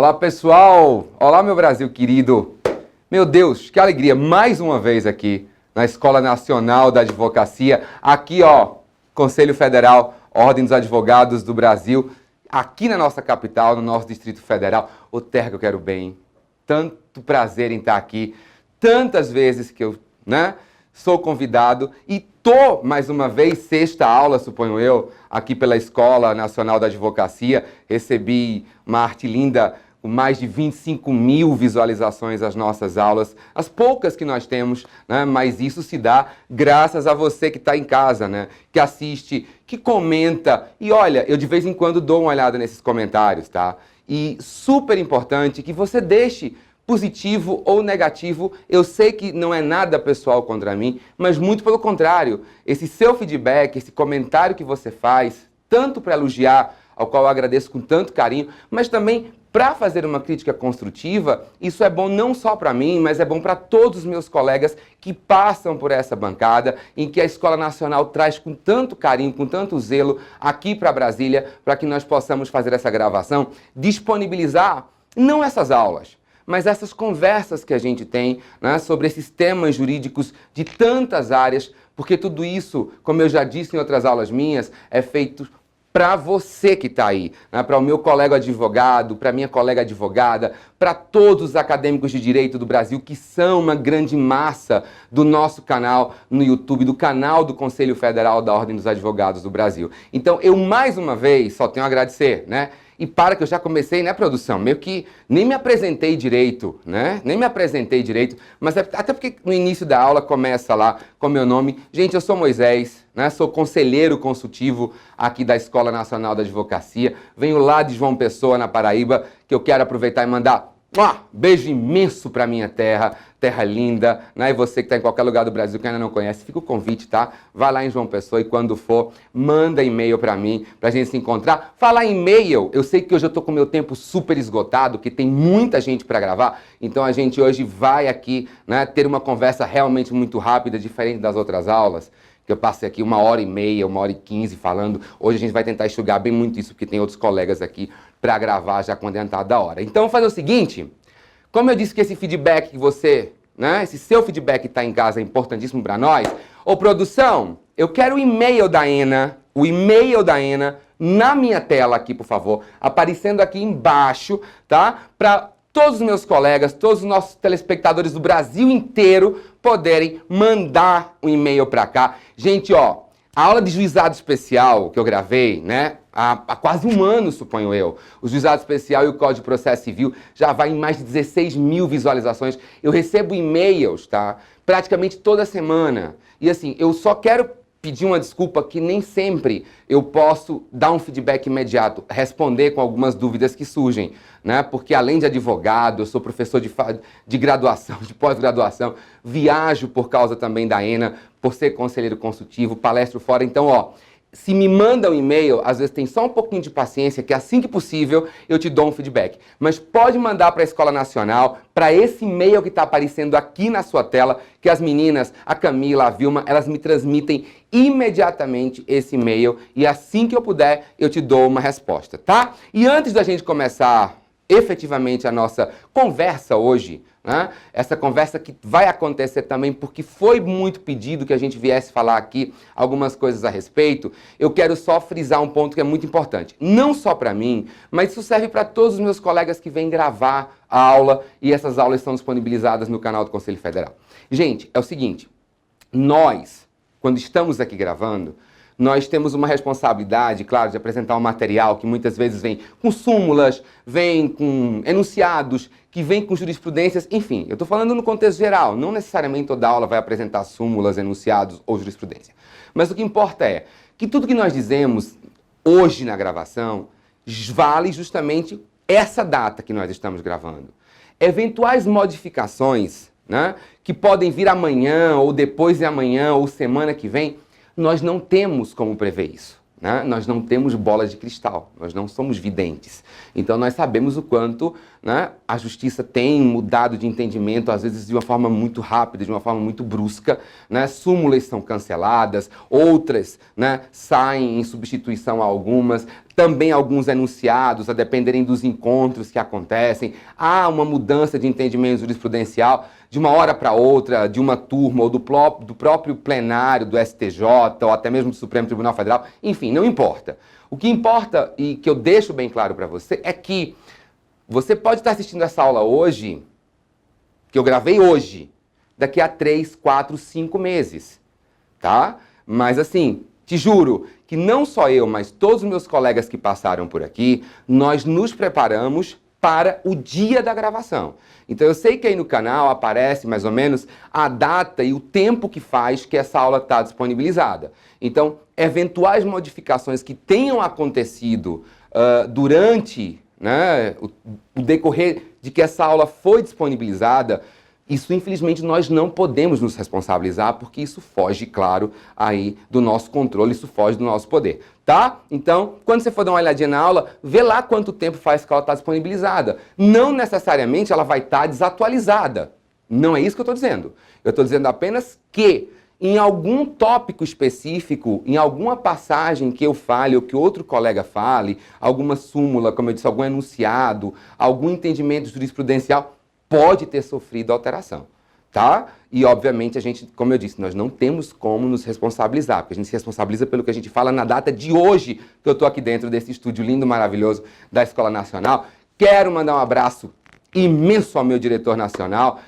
Olá, pessoal! Olá, meu Brasil querido! Meu Deus, que alegria! Mais uma vez aqui na Escola Nacional da Advocacia. Aqui, ó, Conselho Federal, Ordem dos Advogados do Brasil. Aqui na nossa capital, no nosso Distrito Federal. Ô, terra que eu quero bem. Tanto prazer em estar aqui. Tantas vezes que eu, sou convidado e tô, mais uma vez, sexta aula, suponho eu, aqui pela Escola Nacional da Advocacia. Recebi uma arte linda com mais de 25 mil visualizações às nossas aulas, as poucas que nós temos, mas isso se dá graças a você que está em casa, que assiste, que comenta. E olha, eu de vez em quando dou uma olhada nesses comentários, tá? E super importante que você deixe positivo ou negativo. Eu sei que não é nada pessoal contra mim, mas muito pelo contrário. Esse seu feedback, esse comentário que você faz, tanto para elogiar, ao qual eu agradeço com tanto carinho, mas também para fazer uma crítica construtiva, isso é bom não só para mim, mas é bom para todos os meus colegas que passam por essa bancada, em que a Escola Nacional traz com tanto carinho, com tanto zelo aqui para Brasília, para que nós possamos fazer essa gravação, disponibilizar não essas aulas, mas essas conversas que a gente tem sobre esses temas jurídicos de tantas áreas, porque tudo isso, como eu já disse em outras aulas minhas, é feito para você que está aí, para o meu colega advogado, para a minha colega advogada, para todos os acadêmicos de direito do Brasil, que são uma grande massa do nosso canal no YouTube, do canal do Conselho Federal da Ordem dos Advogados do Brasil. Então, eu mais uma vez só tenho a agradecer, E para que eu já comecei, produção? Meio que nem me apresentei direito, Nem me apresentei direito, mas até porque no início da aula começa lá com meu nome. Gente, eu sou Moisés, Sou conselheiro consultivo aqui da Escola Nacional da Advocacia. Venho lá de João Pessoa, na Paraíba, que eu quero aproveitar e mandar beijo imenso para minha terra, terra linda, E você que está em qualquer lugar do Brasil que ainda não conhece, fica o convite, tá? Vai lá em João Pessoa e quando for, manda e-mail para mim, pra gente se encontrar. Falar em e-mail, eu sei que hoje eu tô com o meu tempo super esgotado, que tem muita gente para gravar, então a gente hoje vai aqui, ter uma conversa realmente muito rápida, diferente das outras aulas, que eu passei aqui 1h30, 1h15 falando. Hoje a gente vai tentar enxugar bem muito isso, porque tem outros colegas aqui para gravar já com adiantado da hora. Então, vamos fazer o seguinte, como eu disse que esse feedback que você, esse seu feedback está em casa é importantíssimo para nós. Ô, produção, eu quero o e-mail da Ena, na minha tela aqui, por favor, aparecendo aqui embaixo, tá? Para todos os meus colegas, todos os nossos telespectadores do Brasil inteiro poderem mandar um e-mail para cá. Gente, ó, a aula de juizado especial que eu gravei, há quase um ano, suponho eu. O juizado especial e o Código de Processo Civil já vai em mais de 16 mil visualizações. Eu recebo e-mails, tá? Praticamente toda semana. E assim, eu só quero pedir uma desculpa que nem sempre eu posso dar um feedback imediato, responder com algumas dúvidas que surgem, Porque além de advogado, eu sou professor de graduação, de pós-graduação, viajo por causa também da Ena, por ser conselheiro consultivo, palestro fora. Então, ó, se me manda um e-mail, às vezes tem só um pouquinho de paciência, que assim que possível eu te dou um feedback. Mas pode mandar para a Escola Nacional, para esse e-mail que está aparecendo aqui na sua tela, que as meninas, a Camila, a Vilma, elas me transmitem imediatamente esse e-mail e assim que eu puder eu te dou uma resposta, tá? E antes da gente começar efetivamente a nossa conversa hoje, essa conversa que vai acontecer também porque foi muito pedido que a gente viesse falar aqui algumas coisas a respeito, eu quero só frisar um ponto que é muito importante. Não só para mim, mas isso serve para todos os meus colegas que vêm gravar a aula e essas aulas são disponibilizadas no canal do Conselho Federal. Gente, é o seguinte, nós, quando estamos aqui gravando, nós temos uma responsabilidade, claro, de apresentar um material que muitas vezes vem com súmulas, vem com enunciados, que vem com jurisprudências, enfim, eu estou falando no contexto geral, não necessariamente toda aula vai apresentar súmulas, enunciados ou jurisprudência. Mas o que importa é que tudo que nós dizemos hoje na gravação vale justamente essa data que nós estamos gravando. Eventuais modificações, que podem vir amanhã, ou depois de amanhã, ou semana que vem, nós não temos como prever isso. Nós não temos bola de cristal, nós não somos videntes. Então nós sabemos o quanto né, a justiça tem mudado de entendimento, às vezes de uma forma muito rápida, de uma forma muito brusca, né, súmulas são canceladas, outras, né, saem em substituição a algumas, também alguns enunciados, a dependerem dos encontros que acontecem, há uma mudança de entendimento jurisprudencial de uma hora para outra, de uma turma ou do próprio plenário do STJ, ou até mesmo do Supremo Tribunal Federal, enfim, não importa. O que importa, e que eu deixo bem claro para você, é que você pode estar assistindo essa aula hoje, que eu gravei hoje, daqui a 3, 4, 5 meses, tá? Mas assim, te juro que não só eu, mas todos os meus colegas que passaram por aqui, nós nos preparamos para o dia da gravação. Então eu sei que aí no canal aparece mais ou menos a data e o tempo que faz que essa aula está disponibilizada. Então, eventuais modificações que tenham acontecido durante, né, o decorrer de que essa aula foi disponibilizada, isso infelizmente nós não podemos nos responsabilizar, porque isso foge, claro, aí do nosso controle, isso foge do nosso poder, tá? Então, quando você for dar uma olhadinha na aula, vê lá quanto tempo faz que ela está disponibilizada. Não necessariamente ela vai estar desatualizada. Não é isso que eu estou dizendo. Eu estou dizendo apenas que em algum tópico específico, em alguma passagem que eu fale ou que outro colega fale, alguma súmula, como eu disse, algum enunciado, algum entendimento jurisprudencial, pode ter sofrido alteração, tá? E, obviamente, a gente, como eu disse, nós não temos como nos responsabilizar, porque a gente se responsabiliza pelo que a gente fala na data de hoje, que eu estou aqui dentro desse estúdio lindo, maravilhoso da Escola Nacional. Quero mandar um abraço imenso ao meu diretor nacional,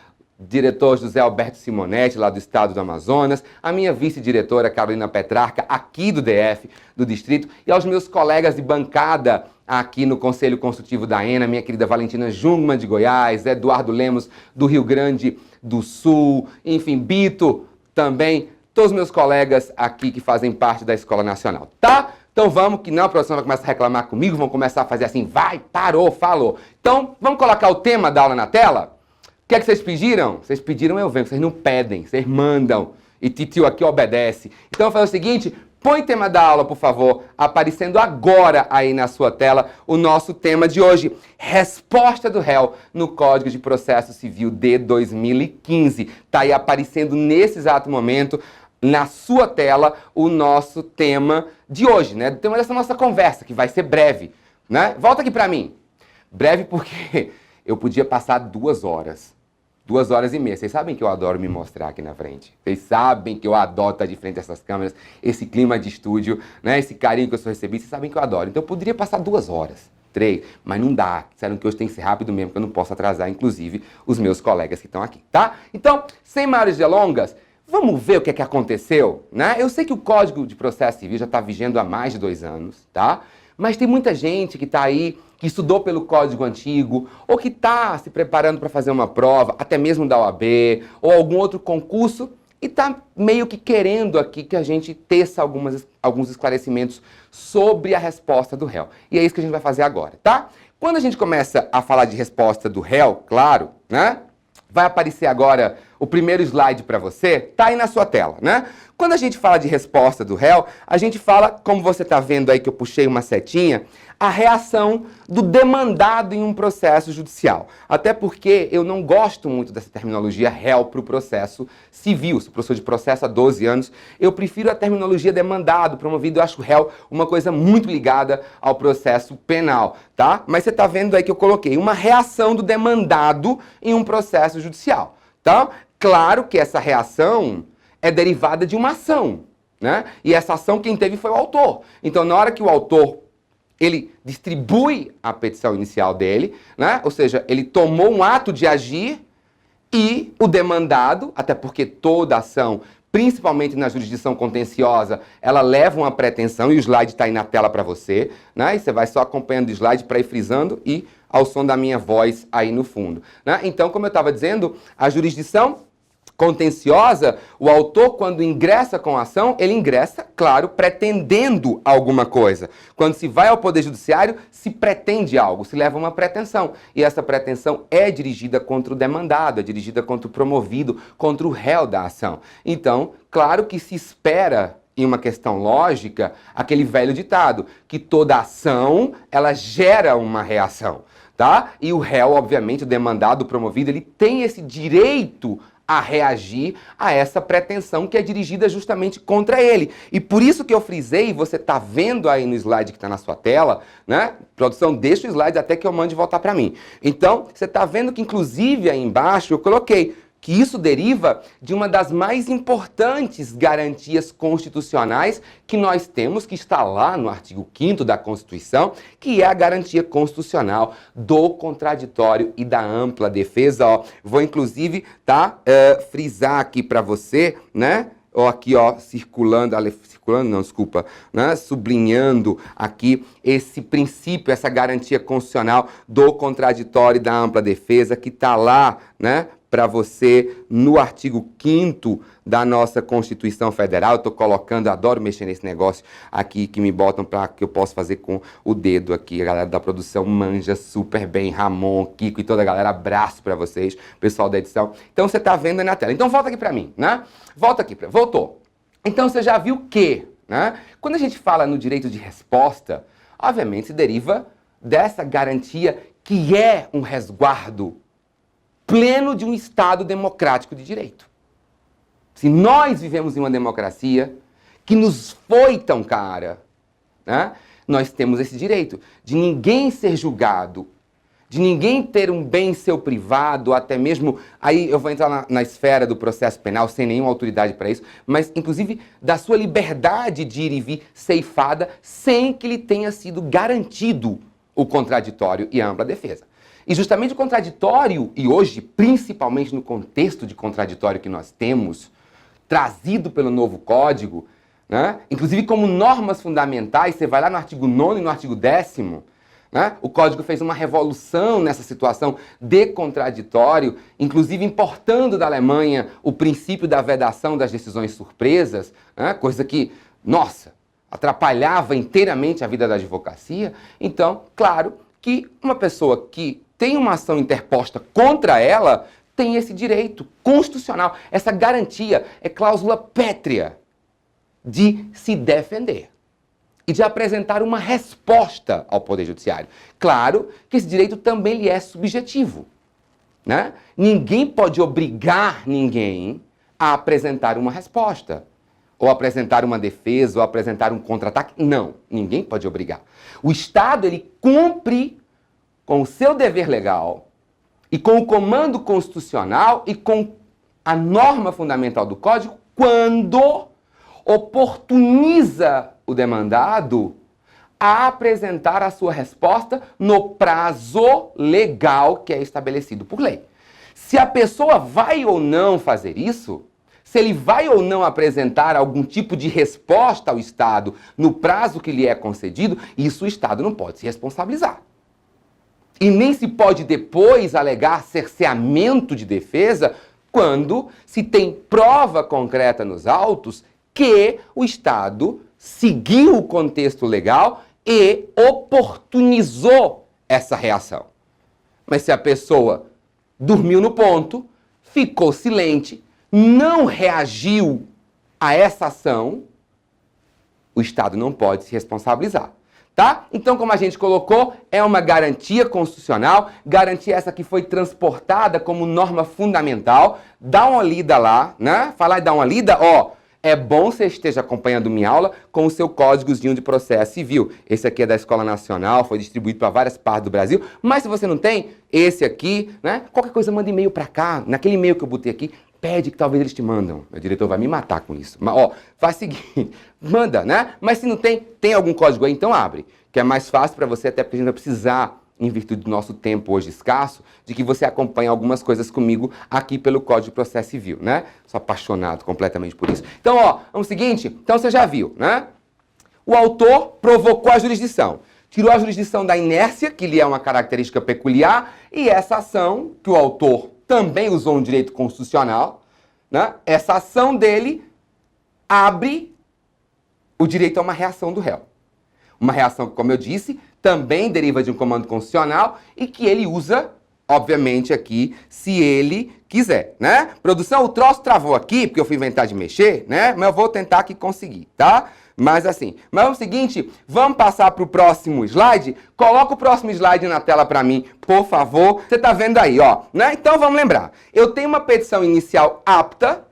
diretor José Alberto Simonetti, lá do estado do Amazonas, a minha vice-diretora Carolina Petrarca, aqui do DF, do distrito, e aos meus colegas de bancada aqui no Conselho Consultivo da ENA, minha querida Valentina Jungmann de Goiás, Eduardo Lemos do Rio Grande do Sul, enfim, Bito também, todos os meus colegas aqui que fazem parte da Escola Nacional, tá? Então vamos, que não, a professora vai começar a reclamar comigo, vão começar a fazer assim, vai, parou, falou. Então, vamos colocar o tema da aula na tela? O que é que vocês pediram? Vocês pediram, eu venho. Vocês não pedem, vocês mandam. E titio aqui obedece. Então eu vou fazer o seguinte, põe o tema da aula, por favor, aparecendo agora aí na sua tela o nosso tema de hoje. Resposta do réu no Código de Processo Civil de 2015. Está aí aparecendo nesse exato momento na sua tela o nosso tema de hoje, né? O tema dessa nossa conversa, que vai ser breve, né? Volta aqui para mim. Breve porque eu podia passar 2 horas. 2 horas e meia. Vocês sabem que eu adoro me mostrar aqui na frente. Vocês sabem que eu adoro estar de frente a essas câmeras, esse clima de estúdio, né? Esse carinho que eu sou recebido. Vocês sabem que eu adoro. Então eu poderia passar 2 horas, 3, mas não dá. Disseram que hoje tem que ser rápido mesmo, que eu não posso atrasar, inclusive, os meus colegas que estão aqui, tá? Então, sem maiores delongas, vamos ver o que é que aconteceu, né? Eu sei que o Código de Processo Civil já está vigendo há mais de 2 anos, tá? Mas tem muita gente que está aí, que estudou pelo Código Antigo, ou que está se preparando para fazer uma prova, até mesmo da OAB, ou algum outro concurso, e está meio que querendo aqui que a gente teça alguns esclarecimentos sobre a resposta do réu. E é isso que a gente vai fazer agora, tá? Quando a gente começa a falar de resposta do réu, claro, né? Vai aparecer agora o primeiro slide para você, tá aí na sua tela, né? Quando a gente fala de resposta do réu, a gente fala, como você está vendo aí que eu puxei uma setinha, a reação do demandado em um processo judicial. Até porque eu não gosto muito dessa terminologia réu para o processo civil. Sou professor de processo há 12 anos. Eu prefiro a terminologia demandado, promovido. Eu acho réu uma coisa muito ligada ao processo penal, tá? Mas você está vendo aí que eu coloquei uma reação do demandado em um processo judicial. Então, claro que essa reação é derivada de uma ação, né? E essa ação quem teve foi o autor. Então, na hora que o autor ele distribui a petição inicial dele, né? Ou seja, ele tomou um ato de agir e o demandado, até porque toda ação, principalmente na jurisdição contenciosa, ela leva uma pretensão, e o slide está aí na tela para você, né? E você vai só acompanhando o slide para ir frisando e ao som da minha voz aí no fundo, né? Então, como eu estava dizendo, a jurisdição contenciosa, o autor, quando ingressa com a ação, ele ingressa, claro, pretendendo alguma coisa. Quando se vai ao Poder Judiciário, se pretende algo, se leva uma pretensão. E essa pretensão é dirigida contra o demandado, é dirigida contra o promovido, contra o réu da ação. Então, claro que se espera, em uma questão lógica, aquele velho ditado, que toda ação, ela gera uma reação. tá? E o réu, obviamente, o demandado, o promovido, ele tem esse direito a reagir a essa pretensão que é dirigida justamente contra ele. E por isso que eu frisei, você está vendo aí no slide que está na sua tela, né? Produção, deixa o slide até que eu mande voltar para mim. Então, você está vendo que inclusive aí embaixo eu coloquei que isso deriva de uma das mais importantes garantias constitucionais que nós temos, que está lá no artigo 5º da Constituição, que é a garantia constitucional do contraditório e da ampla defesa. Ó, vou inclusive frisar aqui para você, né? Ó, aqui, ó, sublinhando aqui esse princípio, essa garantia constitucional do contraditório e da ampla defesa, que está lá, né, para você no artigo 5º da nossa Constituição Federal. Eu estou colocando, adoro mexer nesse negócio aqui que me botam para que eu possa fazer com o dedo aqui. A galera da produção manja super bem, Ramon, Kiko e toda a galera, abraço para vocês, pessoal da edição. Então você está vendo aí na tela. Então volta aqui para mim, né? Volta aqui, voltou. Então você já viu que, né? Quando a gente fala no direito de resposta, obviamente se deriva dessa garantia que é um resguardo pleno de um Estado democrático de direito. Se nós vivemos em uma democracia que nos foi tão cara, né, nós temos esse direito de ninguém ser julgado, de ninguém ter um bem seu privado, até mesmo, aí eu vou entrar na esfera do processo penal sem nenhuma autoridade para isso, mas inclusive da sua liberdade de ir e vir ceifada sem que lhe tenha sido garantido o contraditório e a ampla defesa. E justamente o contraditório, e hoje, principalmente no contexto de contraditório que nós temos, trazido pelo novo Código, né? Inclusive como normas fundamentais, você vai lá no artigo 9º e no artigo 10º, né? O Código fez uma revolução nessa situação de contraditório, inclusive importando da Alemanha o princípio da vedação das decisões surpresas, né? Coisa que, nossa, atrapalhava inteiramente a vida da advocacia. Então, claro que uma pessoa que tem uma ação interposta contra ela, tem esse direito constitucional, essa garantia, é cláusula pétrea de se defender e de apresentar uma resposta ao Poder Judiciário. Claro que esse direito também lhe é subjetivo, né? Ninguém pode obrigar ninguém a apresentar uma resposta, ou apresentar uma defesa, ou apresentar um contra-ataque. Não, ninguém pode obrigar. O Estado, ele cumpre com o seu dever legal e com o comando constitucional e com a norma fundamental do Código quando oportuniza o demandado a apresentar a sua resposta no prazo legal que é estabelecido por lei. Se a pessoa vai ou não fazer isso, se ele vai ou não apresentar algum tipo de resposta ao Estado no prazo que lhe é concedido, isso o Estado não pode se responsabilizar. E nem se pode depois alegar cerceamento de defesa quando se tem prova concreta nos autos que o Estado seguiu o contexto legal e oportunizou essa reação. Mas se a pessoa dormiu no ponto, ficou silente, não reagiu a essa ação, o Estado não pode se responsabilizar. Tá? Então, como a gente colocou, é uma garantia constitucional, garantia essa que foi transportada como norma fundamental. Dá uma lida lá, né? Falar e dar uma lida, ó, é bom você esteja acompanhando minha aula com o seu códigozinho de processo civil. Esse aqui é da Escola Nacional, foi distribuído para várias partes do Brasil, mas se você não tem, esse aqui, né? Qualquer coisa manda e-mail para cá, naquele e-mail que eu botei aqui, pede que talvez eles te mandam. Meu diretor vai me matar com isso. Mas, ó, faz o seguinte, manda, né? Mas se não tem, tem algum código aí, então abre. Que é mais fácil para você, até porque a gente vai precisar, em virtude do nosso tempo hoje escasso, de que você acompanhe algumas coisas comigo aqui pelo Código de Processo Civil, né? Sou apaixonado completamente por isso. Então, ó, é o seguinte, então você já viu, né? O autor provocou a jurisdição. Tirou a jurisdição da inércia, que lhe é uma característica peculiar, e essa ação, que o autor também usou um direito constitucional, né? Essa ação dele abre o direito a uma reação do réu. Uma reação que, como eu disse, também deriva de um comando constitucional e que ele usa, obviamente, aqui, se ele quiser, né? Produção, o troço travou aqui, porque eu fui inventar de mexer, né? Mas eu vou tentar aqui conseguir, tá? Mas assim, mas é o seguinte, vamos passar para o próximo slide? Coloca o próximo slide na tela para mim, por favor. Você está vendo aí, ó, né? Então vamos lembrar. Eu tenho uma petição inicial apta,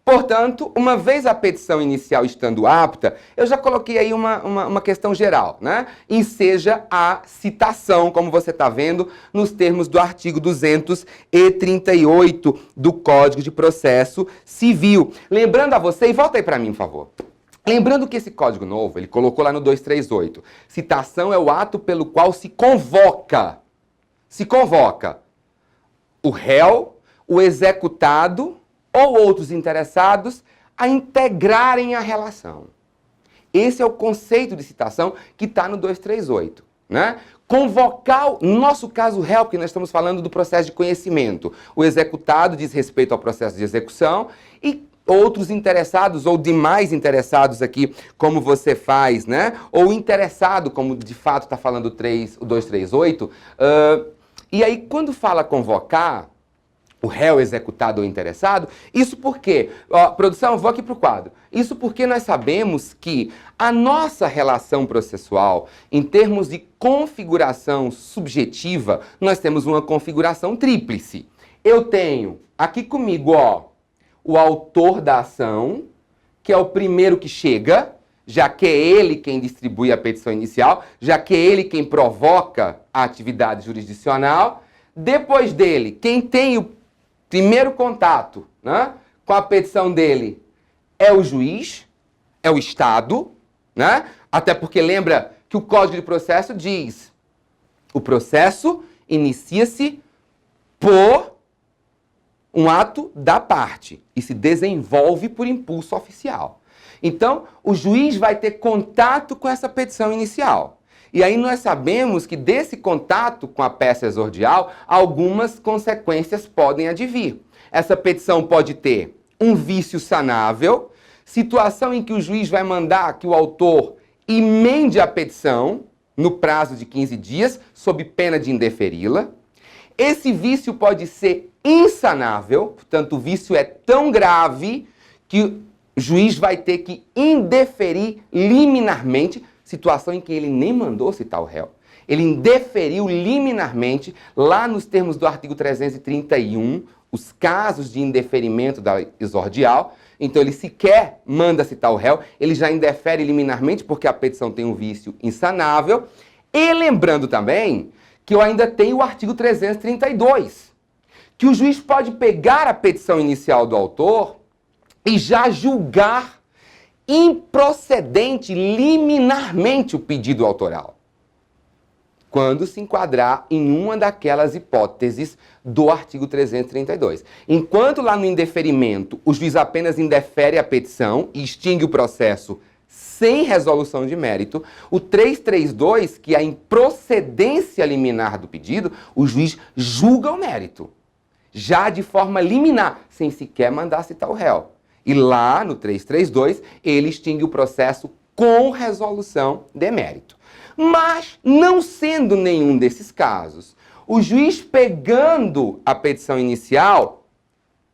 portanto, uma vez a petição inicial estando apta, eu já coloquei aí uma questão geral, né? Enseja a citação, como você está vendo, nos termos do artigo 238 do Código de Processo Civil. Lembrando a você, e volta aí para mim, por favor. Lembrando que esse código novo, ele colocou lá no 238, citação é o ato pelo qual se convoca o réu, o executado ou outros interessados a integrarem a relação. Esse é o conceito de citação que está no 238, né? Convocar, no nosso caso, o réu, porque nós estamos falando do processo de conhecimento. O executado diz respeito ao processo de execução e outros interessados ou demais interessados aqui, como você faz, né? Ou interessado, como de fato está falando o 238. E aí, quando fala convocar o réu, executado ou interessado, isso porque, produção, vou aqui para o quadro. Isso porque nós sabemos que a nossa relação processual, em termos de configuração subjetiva, nós temos uma configuração tríplice. Eu tenho aqui comigo, ó, o autor da ação, que é o primeiro que chega, já que é ele quem distribui a petição inicial, já que é ele quem provoca a atividade jurisdicional. Depois dele, quem tem o primeiro contato, né, com a petição dele é o juiz, é o Estado, né? Até porque lembra que o Código de Processo diz: o processo inicia-se por um ato da parte e se desenvolve por impulso oficial. Então, o juiz vai ter contato com essa petição inicial. E aí nós sabemos que desse contato com a peça exordial, algumas consequências podem advir. Essa petição pode ter um vício sanável, situação em que o juiz vai mandar que o autor emende a petição no prazo de 15 dias, sob pena de indeferi-la. Esse vício pode ser insanável, portanto o vício é tão grave que o juiz vai ter que indeferir liminarmente, situação em que ele nem mandou citar o réu. Ele indeferiu liminarmente, lá nos termos do artigo 331, os casos de indeferimento da exordial. Então ele sequer manda citar o réu, ele já indefere liminarmente porque a petição tem um vício insanável. E lembrando também que eu ainda tenho o artigo 332, que o juiz pode pegar a petição inicial do autor e já julgar improcedente liminarmente o pedido autoral, quando se enquadrar em uma daquelas hipóteses do artigo 332. Enquanto lá no indeferimento o juiz apenas indefere a petição e extingue o processo sem resolução de mérito, o 332, que é a improcedência liminar do pedido, o juiz julga o mérito, já de forma liminar, sem sequer mandar citar o réu. E lá no 332, ele extingue o processo com resolução de mérito. Mas, não sendo nenhum desses casos, o juiz pegando a petição inicial,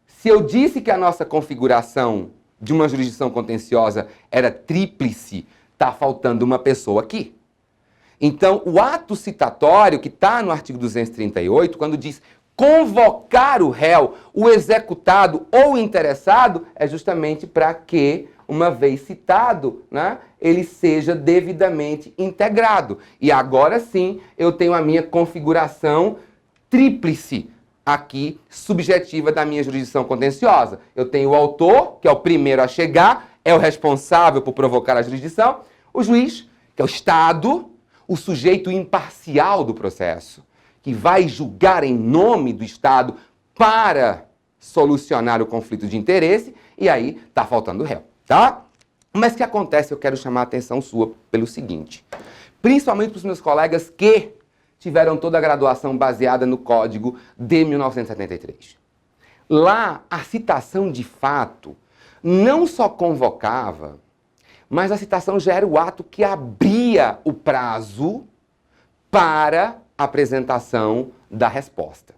se eu disse que a nossa configuração de uma jurisdição contenciosa era tríplice, está faltando uma pessoa aqui. Então, o ato citatório, que está no artigo 238, quando diz convocar o réu, o executado ou o interessado, é justamente para que, uma vez citado, né, ele seja devidamente integrado. E agora sim, eu tenho a minha configuração tríplice aqui, subjetiva da minha jurisdição contenciosa. Eu tenho o autor, que é o primeiro a chegar, é o responsável por provocar a jurisdição, o juiz, que é o Estado, o sujeito imparcial do processo, que vai julgar em nome do Estado para solucionar o conflito de interesse, e aí está faltando o réu, tá? Mas o que acontece, eu quero chamar a atenção sua pelo seguinte, principalmente para os meus colegas que tiveram toda a graduação baseada no Código de 1973. Lá, a citação de fato não só convocava, mas a citação já era o ato que abria o prazo para a apresentação da resposta.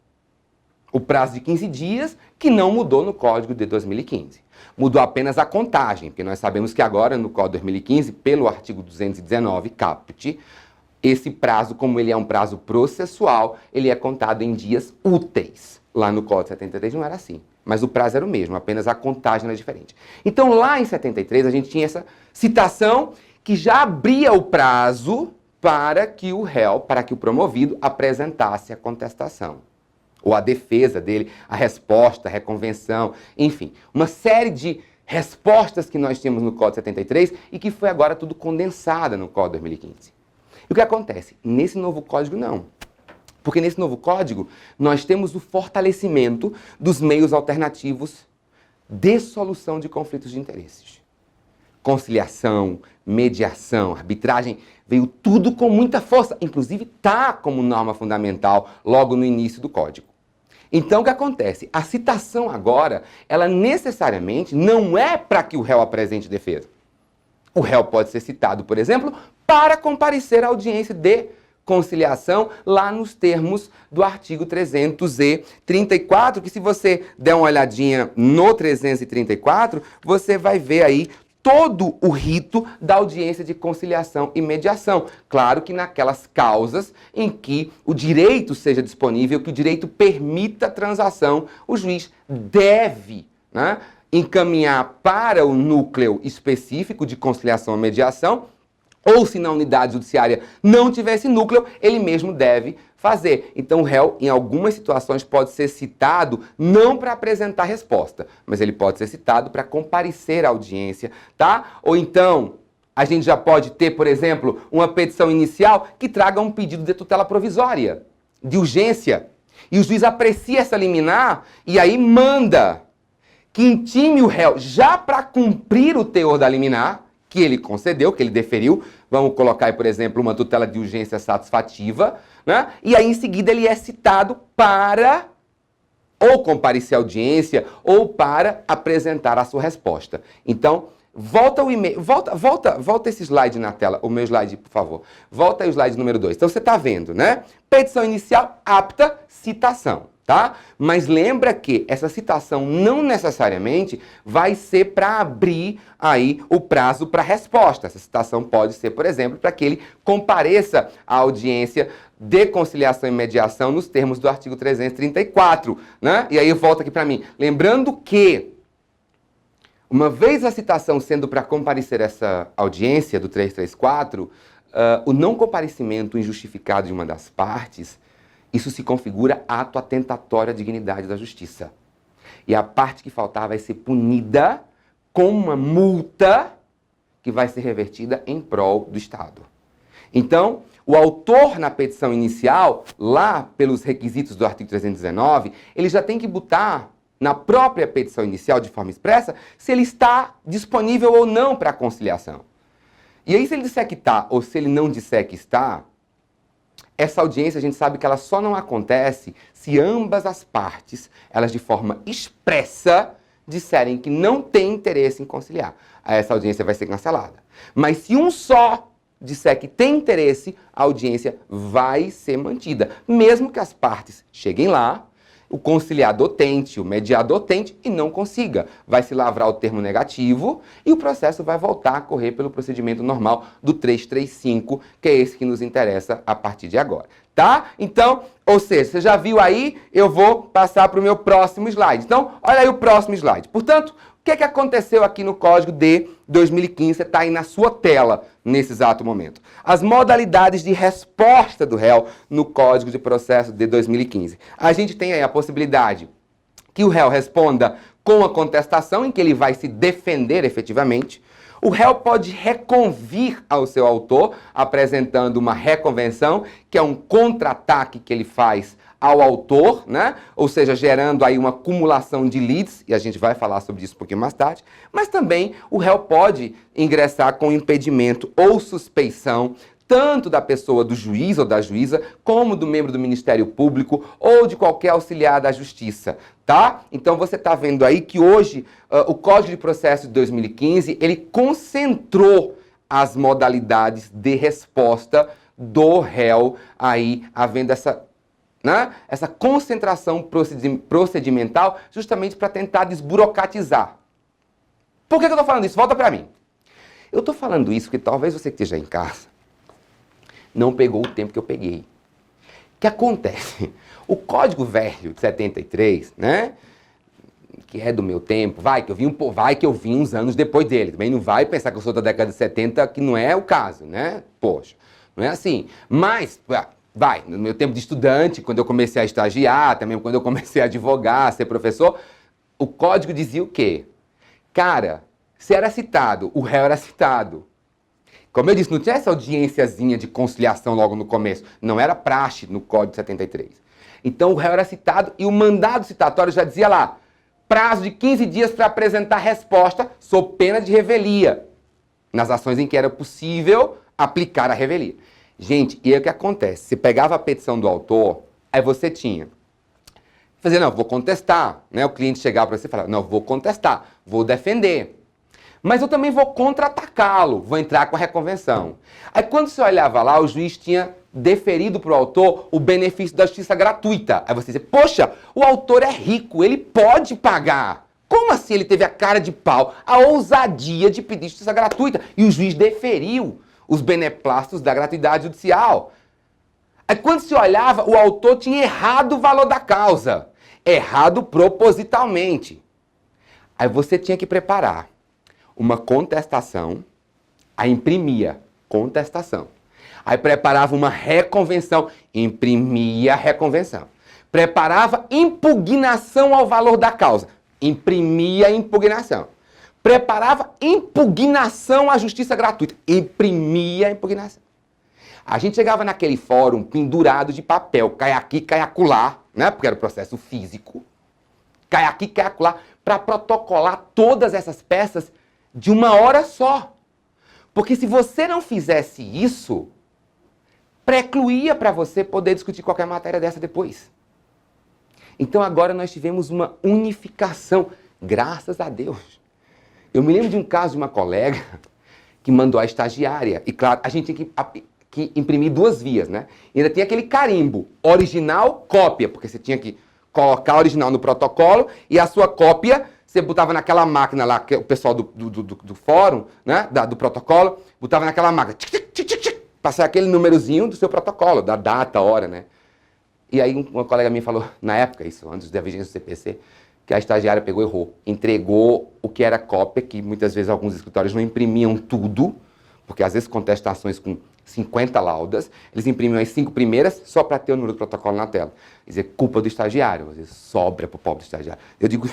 o prazo de 15 dias, que não mudou no Código de 2015. Mudou apenas a contagem, porque nós sabemos que agora, no Código de 2015, pelo artigo 219, caput, esse prazo, como ele é um prazo processual, ele é contado em dias úteis. Lá no Código 73 não era assim, mas o prazo era o mesmo, apenas a contagem era diferente. Então, lá em 73, a gente tinha essa citação que já abria o prazo para que o réu, para que o promovido apresentasse a contestação. Ou a defesa dele, a resposta, a reconvenção, enfim. Uma série de respostas que nós tínhamos no Código 73 e que foi agora tudo condensada no Código 2015. E o que acontece? Nesse novo código, não. Porque nesse novo código, nós temos o fortalecimento dos meios alternativos de solução de conflitos de interesses. Conciliação, mediação, arbitragem, veio tudo com muita força. Inclusive, está como norma fundamental logo no início do código. Então, o que acontece? A citação agora, ela necessariamente não é para que o réu apresente defesa. O réu pode ser citado, por exemplo, para comparecer à audiência de conciliação lá nos termos do artigo 334, que se você der uma olhadinha no 334, você vai ver aí todo o rito da audiência de conciliação e mediação. Claro que naquelas causas em que o direito seja disponível, que o direito permita a transação, o juiz deve, né, encaminhar para o núcleo específico de conciliação e mediação, ou se na unidade judiciária não tivesse núcleo, ele mesmo deve fazer. Então o réu, em algumas situações, pode ser citado não para apresentar resposta, mas ele pode ser citado para comparecer à audiência, tá? Ou então, a gente já pode ter, por exemplo, uma petição inicial que traga um pedido de tutela provisória, de urgência, e o juiz aprecia essa liminar e aí manda que intime o réu já para cumprir o teor da liminar, que ele concedeu, que ele deferiu. Vamos colocar aí, por exemplo, uma tutela de urgência satisfativa, né? E aí, em seguida, ele é citado para ou comparecer à audiência ou para apresentar a sua resposta. Então, volta o e-mail, volta esse slide na tela, o meu slide, por favor. Volta aí o slide número 2. Então, você está vendo, né? Petição inicial, apta, citação. Tá? Mas lembra que essa citação não necessariamente vai ser para abrir aí o prazo para resposta. Essa citação pode ser, por exemplo, para que ele compareça à audiência de conciliação e mediação nos termos do artigo 334, né? E aí volta aqui para mim. Lembrando que, uma vez a citação sendo para comparecer essa audiência do 334, o não comparecimento injustificado de uma das partes, isso se configura ato atentatório à dignidade da justiça. E a parte que faltar vai ser punida com uma multa que vai ser revertida em prol do Estado. Então, o autor na petição inicial, lá pelos requisitos do artigo 319, ele já tem que botar na própria petição inicial de forma expressa se ele está disponível ou não para a conciliação. E aí, se ele disser que está ou se ele não disser que está, essa audiência a gente sabe que ela só não acontece se ambas as partes, elas de forma expressa, disserem que não tem interesse em conciliar. Aí essa audiência vai ser cancelada. Mas se um só disser que tem interesse, a audiência vai ser mantida. Mesmo que as partes cheguem lá, o conciliador tente, o mediador tente e não consiga. Vai se lavrar o termo negativo e o processo vai voltar a correr pelo procedimento normal do 335, que é esse que nos interessa a partir de agora. Tá? Então, ou seja, você já viu aí, eu vou passar para o meu próximo slide. Então, olha aí o próximo slide. Portanto, o que é que aconteceu aqui no Código de 2015? Você está aí na sua tela nesse exato momento. As modalidades de resposta do réu no Código de Processo de 2015. A gente tem aí a possibilidade que o réu responda com a contestação, em que ele vai se defender efetivamente. O réu pode reconvir ao seu autor, apresentando uma reconvenção, que é um contra-ataque que ele faz ao autor, né? Ou seja, gerando aí uma acumulação de leads, e a gente vai falar sobre isso um pouquinho mais tarde, mas também o réu pode ingressar com impedimento ou suspeição, tanto da pessoa do juiz ou da juíza, como do membro do Ministério Público ou de qualquer auxiliar da Justiça, tá? Então você está vendo aí que hoje o Código de Processo de 2015, ele concentrou as modalidades de resposta do réu aí, havendo essa né, essa concentração procedimental justamente para tentar desburocratizar. Por que eu estou falando isso? Volta para mim. Eu estou falando isso porque talvez você que esteja em casa não pegou o tempo que eu peguei. O que acontece? O Código Velho de 73, né, que é do meu tempo, vai que eu vim uns anos depois dele. Também não vai pensar que eu sou da década de 70, que não é o caso, né? Poxa, não é assim. Mas, vai, no meu tempo de estudante, quando eu comecei a estagiar, também quando eu comecei a advogar, a ser professor, o código dizia o quê? Cara, se era citado, o réu era citado. Como eu disse, não tinha essa audiênciazinha de conciliação logo no começo. Não era praxe no Código de 73. Então o réu era citado e o mandado citatório já dizia lá, prazo de 15 dias para apresentar resposta sob pena de revelia, nas ações em que era possível aplicar a revelia. Gente, e aí o que acontece? Você pegava a petição do autor, aí você tinha... Fazia, não, vou contestar, né? O cliente chegava para você e falava, não, vou contestar, vou defender. Mas eu também vou contra-atacá-lo, vou entrar com a reconvenção. Aí quando você olhava lá, o juiz tinha deferido para o autor o benefício da justiça gratuita. Aí você dizia, poxa, o autor é rico, ele pode pagar. Como assim ele teve a cara de pau, a ousadia de pedir justiça gratuita? E o juiz deferiu os beneplácitos da gratuidade judicial. Aí quando se olhava, o autor tinha errado o valor da causa. Errado propositalmente. Aí você tinha que preparar uma contestação, aí imprimia contestação. Aí preparava uma reconvenção, imprimia a reconvenção. Preparava impugnação ao valor da causa, imprimia a impugnação. Preparava impugnação à justiça gratuita, imprimia a impugnação. A gente chegava naquele fórum pendurado de papel, cai aqui, cai acolá, né? Porque era o processo físico. Cai aqui, cai acolá, para protocolar todas essas peças de uma hora só. Porque se você não fizesse isso, precluía para você poder discutir qualquer matéria dessa depois. Então agora nós tivemos uma unificação, graças a Deus. Eu me lembro de um caso de uma colega que mandou a estagiária, e claro, a gente tinha que imprimir 2 vias, né? E ainda tinha aquele carimbo, original, cópia, porque você tinha que colocar a original no protocolo e a sua cópia você botava naquela máquina lá, que o pessoal do fórum, né, do protocolo, botava naquela máquina, passar aquele númerozinho do seu protocolo, da data, hora, né? E aí uma colega minha falou, na época, isso, antes da vigência do CPC, que a estagiária pegou e errou. Entregou o que era cópia, que muitas vezes alguns escritórios não imprimiam tudo, porque às vezes contestações com 50 laudas, eles imprimiam as 5 primeiras só para ter o número do protocolo na tela. Quer dizer, culpa do estagiário, às vezes sobra para o pobre estagiário. Eu digo,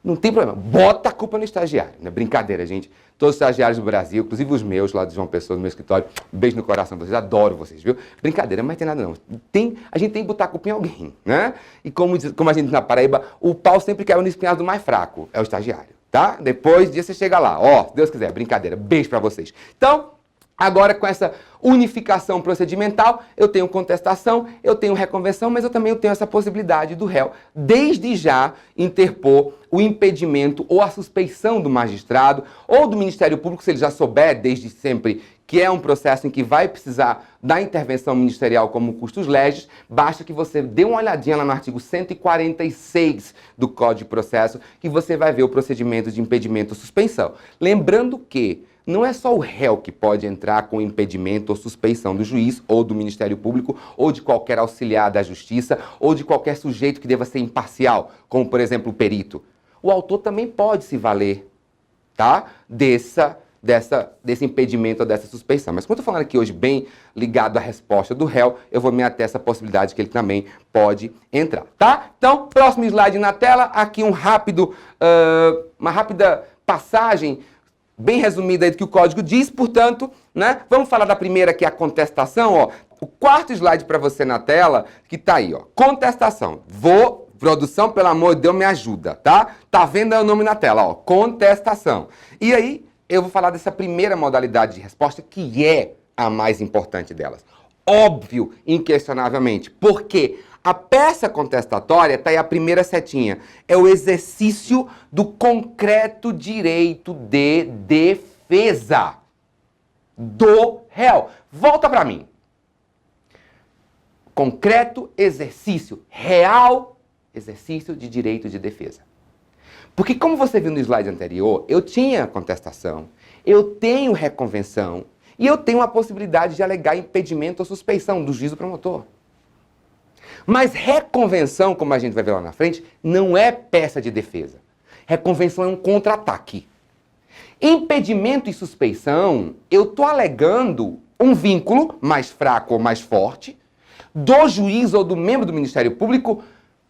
não tem problema, bota a culpa no estagiário. Não é brincadeira, gente. Todos os estagiários do Brasil, inclusive os meus lá de João Pessoa, no meu escritório, um beijo no coração de vocês, adoro vocês, viu? Brincadeira, mas tem nada não. A gente tem que botar a culpa em alguém, né? E como a gente diz na Paraíba, o pau sempre caiu no espinhal do mais fraco, é o estagiário, tá? Depois disso você chega lá, ó, se Deus quiser, brincadeira, beijo pra vocês. Então, agora com essa unificação procedimental, eu tenho contestação, eu tenho reconvenção, mas eu também tenho essa possibilidade do réu, desde já, interpor o impedimento ou a suspeição do magistrado ou do Ministério Público, se ele já souber desde sempre que é um processo em que vai precisar da intervenção ministerial como custos legis, basta que você dê uma olhadinha lá no artigo 146 do Código de Processo, que você vai ver o procedimento de impedimento ou suspensão. Lembrando que não é só o réu que pode entrar com impedimento ou suspeição do juiz ou do Ministério Público ou de qualquer auxiliar da Justiça ou de qualquer sujeito que deva ser imparcial, como, por exemplo, o perito. O autor também pode se valer, tá? Desse impedimento ou dessa suspeição. Mas como eu estou falando aqui hoje bem ligado à resposta do réu, eu vou me ater a essa possibilidade que ele também pode entrar, tá? Então, próximo slide na tela, aqui uma rápida passagem bem resumida aí do que o código diz, portanto, né? Vamos falar da primeira, que é a contestação, ó. O 4º slide para você na tela, que tá aí, ó. Contestação. Produção, pelo amor de Deus, me ajuda, tá? Tá vendo aí o nome na tela, ó. Contestação. E aí, eu vou falar dessa primeira modalidade de resposta, que é a mais importante delas. Óbvio, inquestionavelmente. Porque a peça contestatória, tá aí a primeira setinha, é o exercício do concreto direito de defesa do réu. Volta para mim. concreto exercício, real exercício de direito de defesa. Porque, como você viu no slide anterior, eu tinha contestação, eu tenho reconvenção e eu tenho a possibilidade de alegar impedimento ou suspeição do juiz ou promotor. Mas reconvenção, como a gente vai ver lá na frente, não é peça de defesa. Reconvenção é um contra-ataque. Impedimento e suspeição, eu estou alegando um vínculo mais fraco ou mais forte do juiz ou do membro do Ministério Público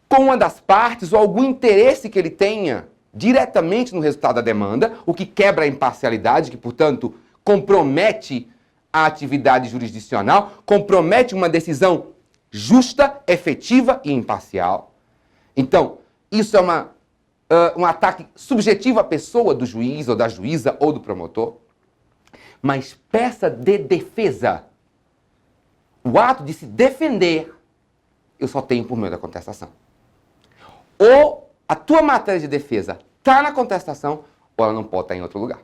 com uma das partes ou algum interesse que ele tenha diretamente no resultado da demanda, o que quebra a imparcialidade, que, portanto, compromete a atividade jurisdicional, compromete uma decisão justa, efetiva e imparcial. Então, isso é um ataque subjetivo à pessoa do juiz, ou da juíza, ou do promotor. Mas peça de defesa, o ato de se defender, eu só tenho por meio da contestação. Ou a tua matéria de defesa está na contestação, ou ela não pode estar em outro lugar.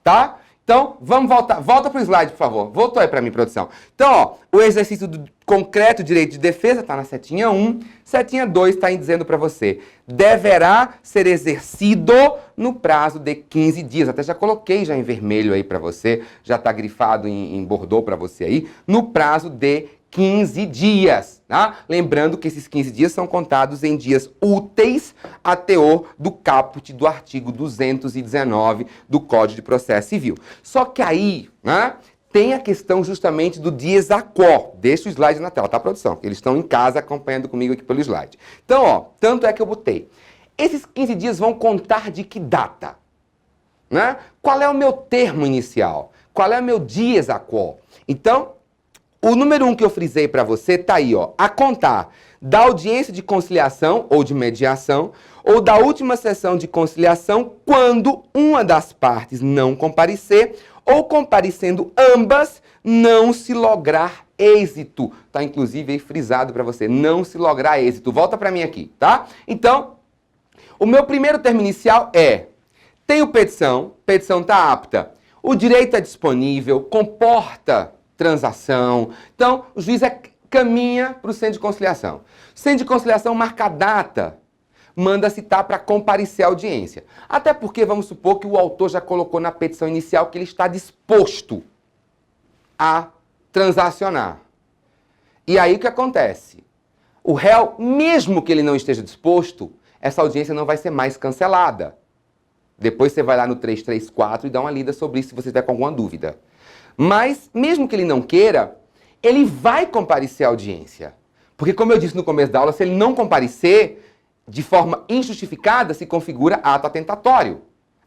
Tá? Então, vamos voltar. Volta para o slide, por favor. Voltou aí para mim, produção. Então, ó, o exercício do concreto direito de defesa está na setinha 1. Setinha 2 está dizendo para você. Deverá ser exercido no prazo de 15 dias. Até já coloquei já em vermelho aí para você. Já está grifado em bordô para você aí. No prazo de 15 dias, tá? Lembrando que esses 15 dias são contados em dias úteis a teor do caput do artigo 219 do Código de Processo Civil. Só que aí, né, tem a questão justamente do dies a quo. Deixa o slide na tela, tá, produção? Eles estão em casa acompanhando comigo aqui pelo slide. Então, ó, tanto é que eu botei. Esses 15 dias vão contar de que data? Né? Qual é o meu termo inicial? Qual é o meu dies a quo? Então, o número 1 que eu frisei para você está aí, ó, a contar da audiência de conciliação ou de mediação ou da última sessão de conciliação quando uma das partes não comparecer ou comparecendo ambas não se lograr êxito. Tá inclusive aí frisado para você, não se lograr êxito. Volta para mim aqui, tá? Então, o meu primeiro termo inicial é: tenho petição está apta, o direito é disponível, comporta transação. Então, o juiz caminha para o centro de conciliação. O centro de conciliação marca a data, manda citar para comparecer à audiência. Até porque, vamos supor que o autor já colocou na petição inicial que ele está disposto a transacionar. E aí o que acontece? O réu, mesmo que ele não esteja disposto, essa audiência não vai ser mais cancelada. Depois você vai lá no 334 e dá uma lida sobre isso se você tiver com alguma dúvida. Mas, mesmo que ele não queira, ele vai comparecer à audiência. Porque, como eu disse no começo da aula, se ele não comparecer, de forma injustificada, se configura ato atentatório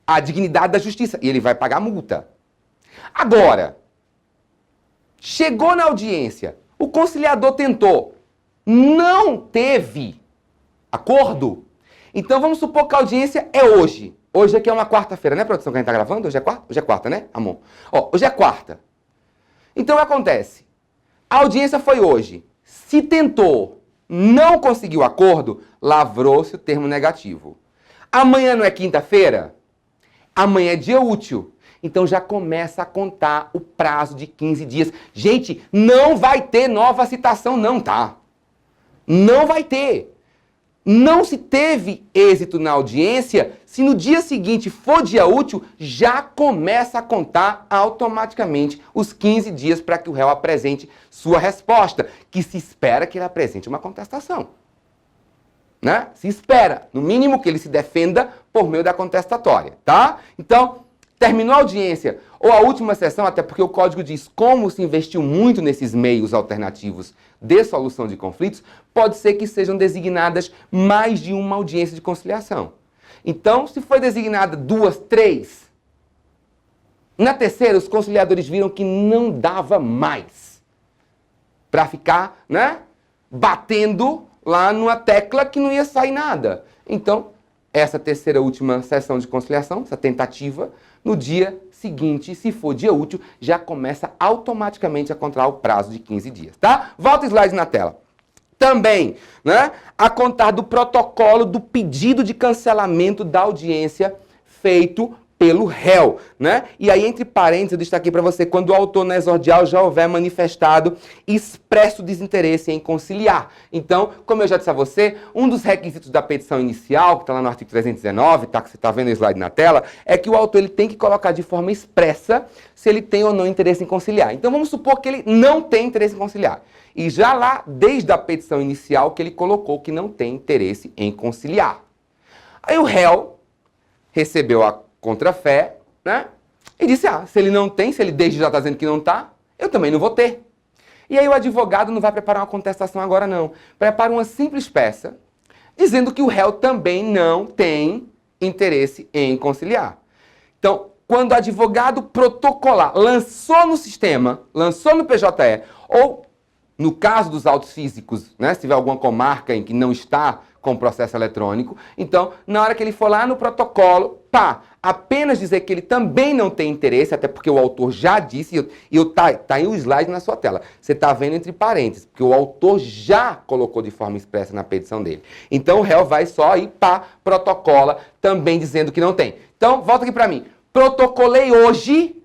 à dignidade da justiça. E ele vai pagar multa. Agora, chegou na audiência, o conciliador tentou, não teve acordo. Então, vamos supor que a audiência é hoje. Hoje aqui é uma quarta-feira, né, produção, que a gente tá gravando? Hoje é quarta? Hoje é quarta, né, amor? Ó, hoje é quarta. Então, o que acontece? A audiência foi hoje. Se tentou, não conseguiu acordo, lavrou-se o termo negativo. Amanhã não é quinta-feira? Amanhã é dia útil. Então, já começa a contar o prazo de 15 dias. Gente, não vai ter nova citação não, tá? Não vai ter. Não se teve êxito na audiência, se no dia seguinte for dia útil, já começa a contar automaticamente os 15 dias para que o réu apresente sua resposta, que se espera que ele apresente uma contestação. Né? Se espera, no mínimo, que ele se defenda por meio da contestatória, tá? Então, terminou a audiência ou a última sessão, até porque o código diz como se investiu muito nesses meios alternativos de solução de conflitos, pode ser que sejam designadas mais de uma audiência de conciliação. Então, se foi designada 2, 3, na terceira os conciliadores viram que não dava mais para ficar, né, batendo lá numa tecla que não ia sair nada. Então, essa terceira última sessão de conciliação, essa tentativa, no dia seguinte, se for dia útil, já começa automaticamente a contar o prazo de 15 dias, tá? Volta o slide na tela. Também, né, a contar do protocolo do pedido de cancelamento da audiência feito pelo réu, né? E aí, entre parênteses, eu destaquei para você, quando o autor na exordial já houver manifestado expresso desinteresse em conciliar. Então, como eu já disse a você, um dos requisitos da petição inicial, que está lá no artigo 319, tá, que você está vendo o slide na tela, é que o autor ele tem que colocar de forma expressa se ele tem ou não interesse em conciliar. Então, vamos supor que ele não tem interesse em conciliar. E já lá, desde a petição inicial, que ele colocou que não tem interesse em conciliar. Aí o réu recebeu a contrafé, né? E disse, se ele não tem, se ele desde já está dizendo que não está, eu também não vou ter. E aí o advogado não vai preparar uma contestação agora, não. Prepara uma simples peça, dizendo que o réu também não tem interesse em conciliar. Então, quando o advogado protocolar lançou no sistema, lançou no PJE, ou no caso dos autos físicos, né, se tiver alguma comarca em que não está com processo eletrônico, então, na hora que ele for lá no protocolo, apenas dizer que ele também não tem interesse, até porque o autor já disse, tá aí o slide na sua tela, você está vendo entre parênteses, porque o autor já colocou de forma expressa na petição dele. Então, o réu vai só ir protocola, também dizendo que não tem. Então, volta aqui para mim. Protocolei hoje,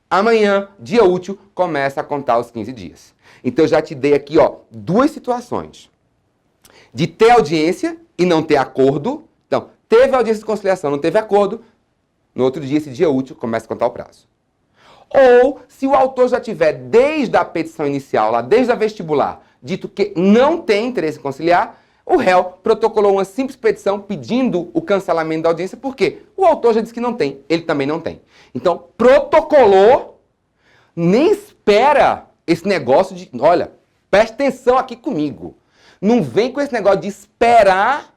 amanhã, dia útil, começa a contar os 15 dias. Então, eu já te dei aqui, duas situações. De ter audiência e não ter acordo. Então, teve audiência de conciliação, não teve acordo. No outro dia, esse dia útil, começa a contar o prazo. Ou, se o autor já tiver, desde a petição inicial, lá desde a vestibular, dito que não tem interesse em conciliar, o réu protocolou uma simples petição pedindo o cancelamento da audiência, porque o autor já disse que não tem, ele também não tem. Então, protocolou, nem espera esse negócio de, olha, preste atenção aqui comigo. Não vem com esse negócio de esperar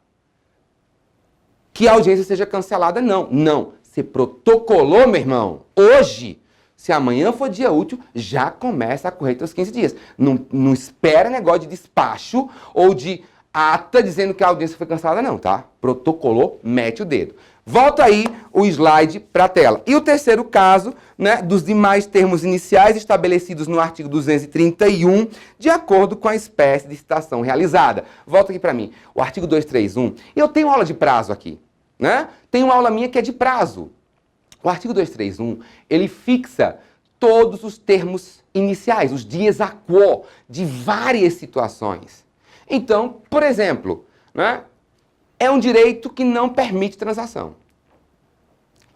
que a audiência seja cancelada, não. Não. Você protocolou, meu irmão, hoje. Se amanhã for dia útil, já começa a correr os 15 dias. Não espera negócio de despacho ou de ata dizendo que a audiência foi cancelada, não, tá? Protocolou, mete o dedo. Volta aí o slide para a tela. E o terceiro caso, né, dos demais termos iniciais estabelecidos no artigo 231, de acordo com a espécie de citação realizada. Volta aqui para mim. O artigo 231, eu tenho aula de prazo aqui, né? Tem uma aula minha que é de prazo. O artigo 231, ele fixa todos os termos iniciais, os dias a quo de várias situações. Então, por exemplo, né, é um direito que não permite transação.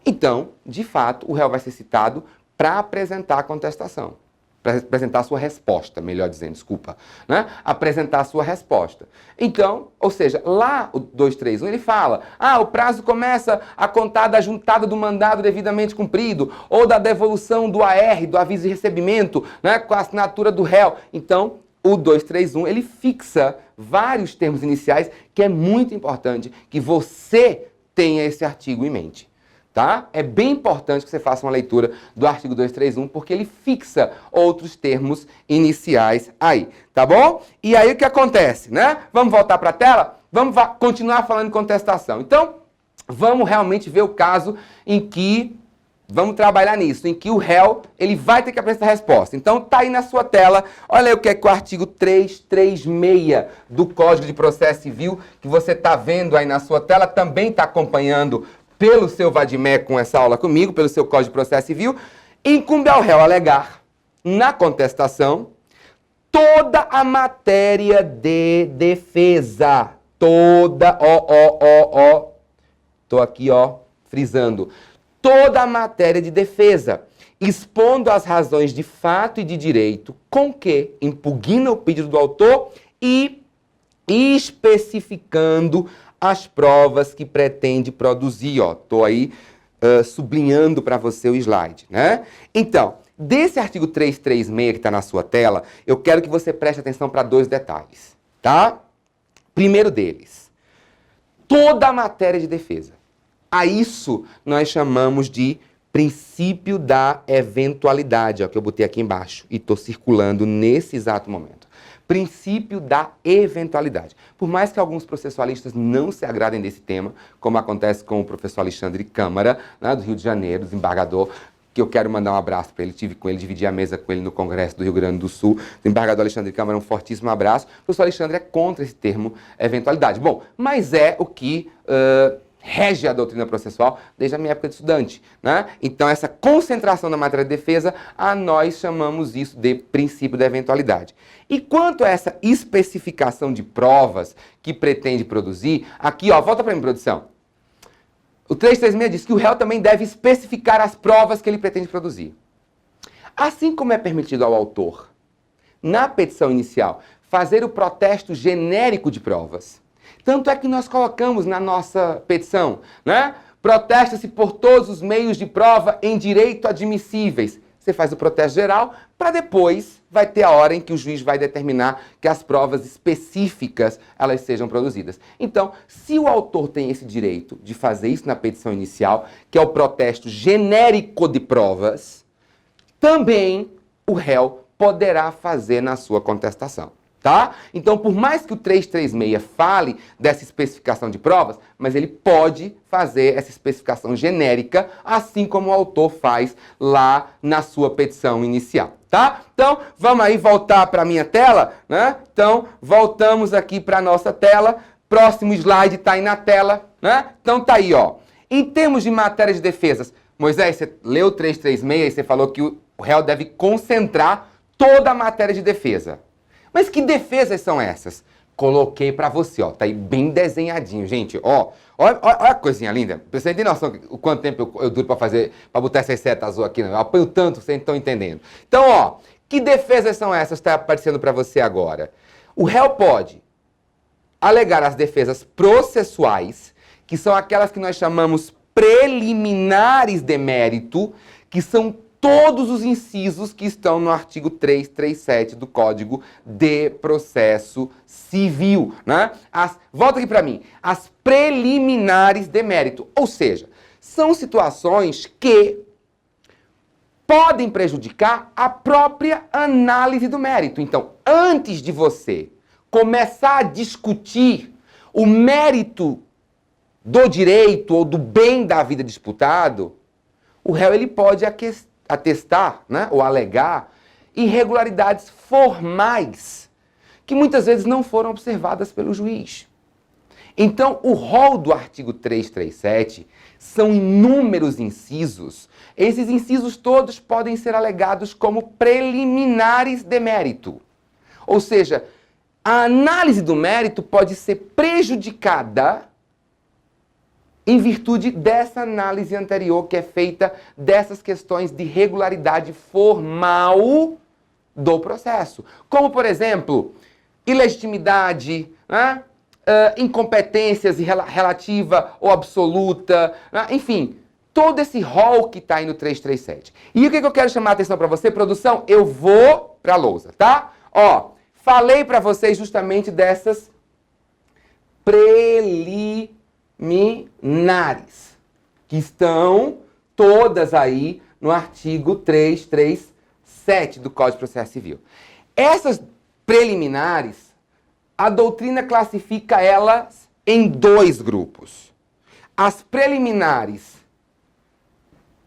Então, de fato, o réu vai ser citado para apresentar a contestação. Para apresentar a sua resposta, melhor dizendo, desculpa. Né? Apresentar a sua resposta. Então, ou seja, lá o 231 ele fala, o prazo começa a contar da juntada do mandado devidamente cumprido, ou da devolução do AR, do aviso de recebimento, né, com a assinatura do réu. Então, o 231, ele fixa vários termos iniciais, que é muito importante que você tenha esse artigo em mente. Tá? É bem importante que você faça uma leitura do artigo 231, porque ele fixa outros termos iniciais aí, tá bom? E aí o que acontece, né? Vamos voltar para a tela? Vamos continuar falando de contestação. Então, vamos realmente ver o caso em que, vamos trabalhar nisso, em que o réu, ele vai ter que apresentar a resposta. Então, tá aí na sua tela, olha aí o que é que o artigo 336 do Código de Processo Civil, que você está vendo aí na sua tela, também está acompanhando pelo seu Vadimé com essa aula comigo, pelo seu Código de Processo Civil, incumbe ao réu alegar, na contestação, toda a matéria de defesa. Toda, tô aqui, frisando. Toda a matéria de defesa, expondo as razões de fato e de direito com que impugna o pedido do autor e especificando as provas que pretende produzir, Tô aí sublinhando para você o slide, né? Então, desse artigo 336 que está na sua tela, eu quero que você preste atenção para dois detalhes, tá? Primeiro deles, toda a matéria de defesa. A isso nós chamamos de princípio da eventualidade, que eu botei aqui embaixo e estou circulando nesse exato momento. Princípio da eventualidade. Por mais que alguns processualistas não se agradem desse tema, como acontece com o professor Alexandre Câmara, né, do Rio de Janeiro, desembargador, que eu quero mandar um abraço para ele, tive com ele, dividi a mesa com ele no Congresso do Rio Grande do Sul, o embargador Alexandre Câmara, um fortíssimo abraço. O professor Alexandre é contra esse termo eventualidade. Bom, mas é o que rege a doutrina processual desde a minha época de estudante, né? Então, essa concentração na matéria de defesa, nós chamamos isso de princípio da eventualidade. E quanto a essa especificação de provas que pretende produzir, aqui, ó, volta para mim, produção. O 336 diz que o réu também deve especificar as provas que ele pretende produzir. Assim como é permitido ao autor, na petição inicial, fazer o protesto genérico de provas. Tanto é que nós colocamos na nossa petição, né? Protesta-se por todos os meios de prova em direito admissíveis. Você faz o protesto geral, para depois vai ter a hora em que o juiz vai determinar que as provas específicas elas sejam produzidas. Então, se o autor tem esse direito de fazer isso na petição inicial, que é o protesto genérico de provas, também o réu poderá fazer na sua contestação. Tá? Então, por mais que o 336 fale dessa especificação de provas, mas ele pode fazer essa especificação genérica, assim como o autor faz lá na sua petição inicial. Tá? Então, vamos aí voltar para a minha tela, né? Então, voltamos aqui para a nossa tela. Próximo slide está aí na tela, né? Então, tá aí, ó. Em termos de matéria de defesas, Moisés, você leu o 336 e você falou que o réu deve concentrar toda a matéria de defesa. Mas que defesas são essas? Coloquei pra você, ó, tá aí bem desenhadinho, gente, ó. Olha a coisinha linda. Você tem noção o quanto tempo eu duro pra fazer, pra botar essas setas azul aqui, né? Eu apanho tanto, vocês estão entendendo. Então, ó, que defesas são essas que tá aparecendo pra você agora? O réu pode alegar as defesas processuais, que são aquelas que nós chamamos preliminares de mérito, que são todos os incisos que estão no artigo 337 do Código de Processo Civil, né? Volta aqui para mim. As preliminares de mérito, ou seja, são situações que podem prejudicar a própria análise do mérito. Então, antes de você começar a discutir o mérito do direito ou do bem da vida disputado, o réu ele pode atestar, né, ou alegar irregularidades formais que muitas vezes não foram observadas pelo juiz. Então, o rol do artigo 337 são inúmeros incisos. Esses incisos todos podem ser alegados como preliminares de mérito. Ou seja, a análise do mérito pode ser prejudicada em virtude dessa análise anterior que é feita dessas questões de regularidade formal do processo. Como, por exemplo, ilegitimidade, né? Incompetências relativa ou absoluta, né? Enfim, todo esse rol que está aí no 337. E o que eu quero chamar a atenção para você, produção? Eu vou para a lousa, tá? Ó, falei para vocês justamente dessas preliminares, que estão todas aí no artigo 337 do Código de Processo Civil. Essas preliminares, a doutrina classifica elas em dois grupos. As preliminares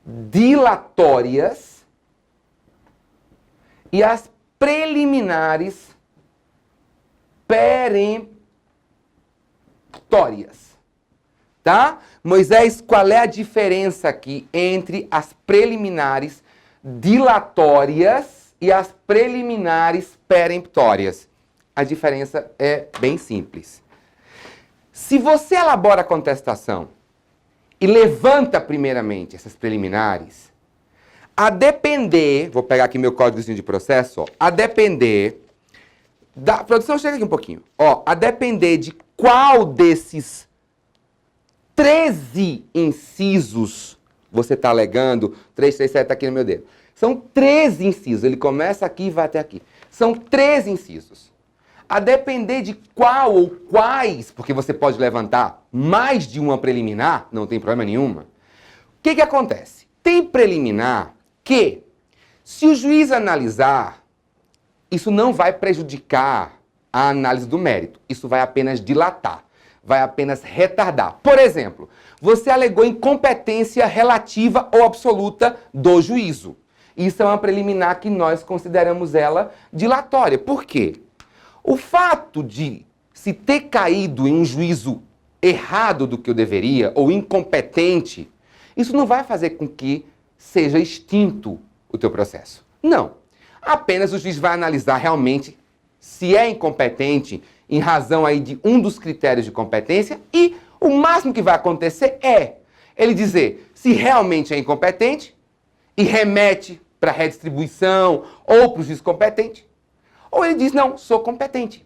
dilatórias e as preliminares peremptórias. Tá? Moisés, qual é a diferença aqui entre as preliminares dilatórias e as preliminares peremptórias? A diferença é bem simples. Se você elabora a contestação e levanta primeiramente essas preliminares, a depender, vou pegar aqui meu códigozinho de processo, ó, a depender da produção, chega aqui um pouquinho, ó, a depender de qual desses 13 incisos você está alegando, 337 está aqui no meu dedo. São 13 incisos, ele começa aqui e vai até aqui. São 13 incisos. A depender de qual ou quais, porque você pode levantar mais de uma preliminar, não tem problema nenhuma. O que acontece? Tem preliminar que, se o juiz analisar, isso não vai prejudicar a análise do mérito. Isso vai apenas dilatar, vai apenas retardar. Por exemplo, você alegou incompetência relativa ou absoluta do juízo. Isso é uma preliminar que nós consideramos ela dilatória. Por quê? O fato de se ter caído em um juízo errado do que eu deveria ou incompetente, isso não vai fazer com que seja extinto o teu processo. Não. Apenas o juiz vai analisar realmente se é incompetente em razão aí de um dos critérios de competência e o máximo que vai acontecer é ele dizer se realmente é incompetente e remete para redistribuição ou para o juiz competente, ou ele diz, não, sou competente.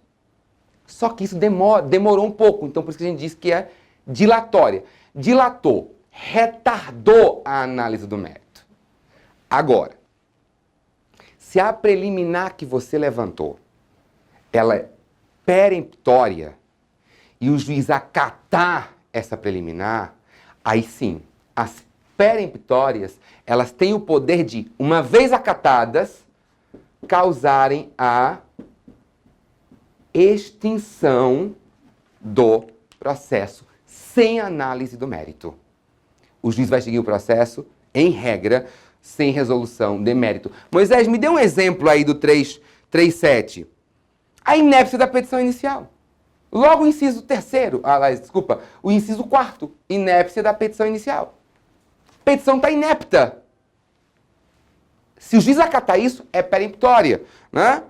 Só que isso demorou um pouco, então por isso que a gente diz que é dilatória. Dilatou, retardou a análise do mérito. Agora, se a preliminar que você levantou, ela é peremptória, e o juiz acatar essa preliminar, aí sim, as peremptórias, elas têm o poder de, uma vez acatadas, causarem a extinção do processo sem análise do mérito. O juiz vai seguir o processo, em regra, sem resolução de mérito. Moisés, me dê um exemplo aí do 3.7. A inépcia da petição inicial. Logo o inciso 3º, o inciso 4º, inépcia da petição inicial. A petição está inepta. Se o juiz acatar isso, é peremptória, né?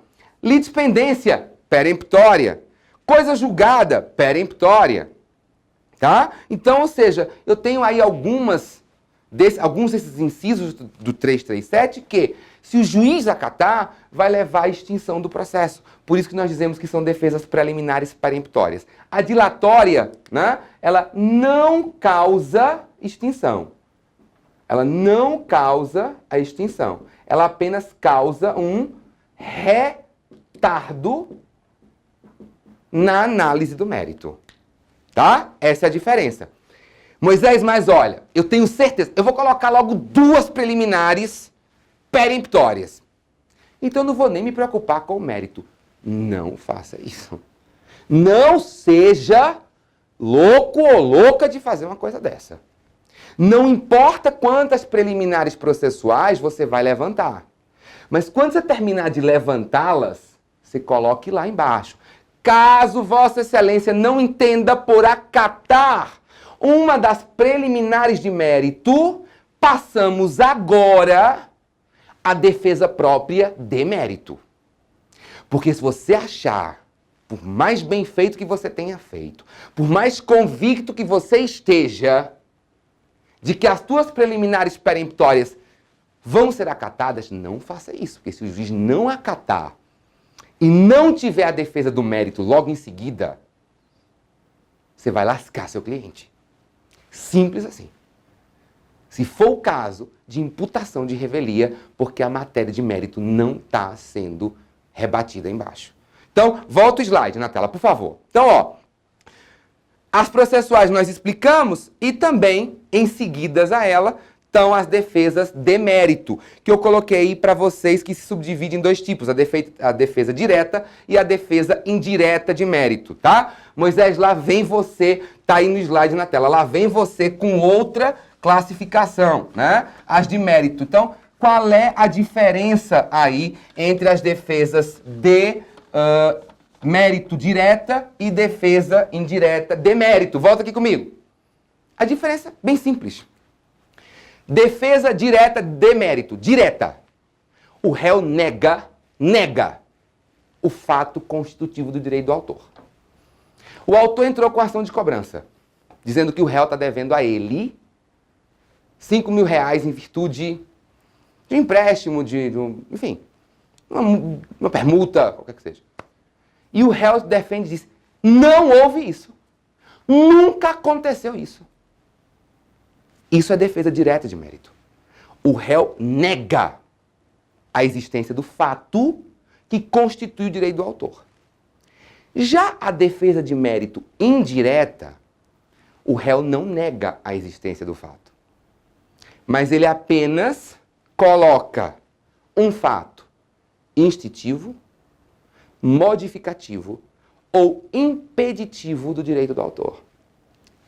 Litispendência, peremptória. Coisa julgada, peremptória. Tá? Então, ou seja, eu tenho aí alguns desses incisos do 337 que, se o juiz acatar, vai levar à extinção do processo. Por isso que nós dizemos que são defesas preliminares peremptórias. A dilatória, né, ela não causa extinção. Ela não causa a extinção. Ela apenas causa um retardo na análise do mérito. Tá? Essa é a diferença. Moisés, mas olha, eu tenho certeza, eu vou colocar logo 2 preliminares peremptórias. Então eu não vou nem me preocupar com o mérito. Não faça isso. Não seja louco ou louca de fazer uma coisa dessa. Não importa quantas preliminares processuais você vai levantar. Mas quando você terminar de levantá-las, você coloque lá embaixo. Caso Vossa Excelência não entenda por acatar uma das preliminares de mérito, passamos agora à defesa própria de mérito. Porque se você achar, por mais bem feito que você tenha feito, por mais convicto que você esteja, de que as tuas preliminares peremptórias vão ser acatadas, não faça isso. Porque se o juiz não acatar e não tiver a defesa do mérito logo em seguida, você vai lascar seu cliente. Simples assim. Se for o caso de imputação de revelia, porque a matéria de mérito não está sendo rebatida embaixo. Então, volta o slide na tela, por favor. Então, ó, as processuais nós explicamos e também, em seguidas a ela, estão as defesas de mérito, que eu coloquei para vocês que se subdividem em 2 tipos, a defesa direta e a defesa indireta de mérito, tá? Moisés, lá vem você, tá aí no slide na tela, lá vem você com outra classificação, né? As de mérito. Então, qual é a diferença aí entre as defesas de mérito direta e defesa indireta de mérito? Volta aqui comigo. A diferença é bem simples. Defesa direta de mérito. Direta. O réu nega o fato constitutivo do direito do autor. O autor entrou com ação de cobrança, dizendo que o réu está devendo a ele R$5.000 em virtude de um empréstimo, enfim, uma permuta, qualquer que seja. E o réu defende e diz, não houve isso. Nunca aconteceu isso. Isso é defesa direta de mérito. O réu nega a existência do fato que constitui o direito do autor. Já a defesa de mérito indireta, o réu não nega a existência do fato. Mas ele apenas coloca um fato instintivo, modificativo ou impeditivo do direito do autor.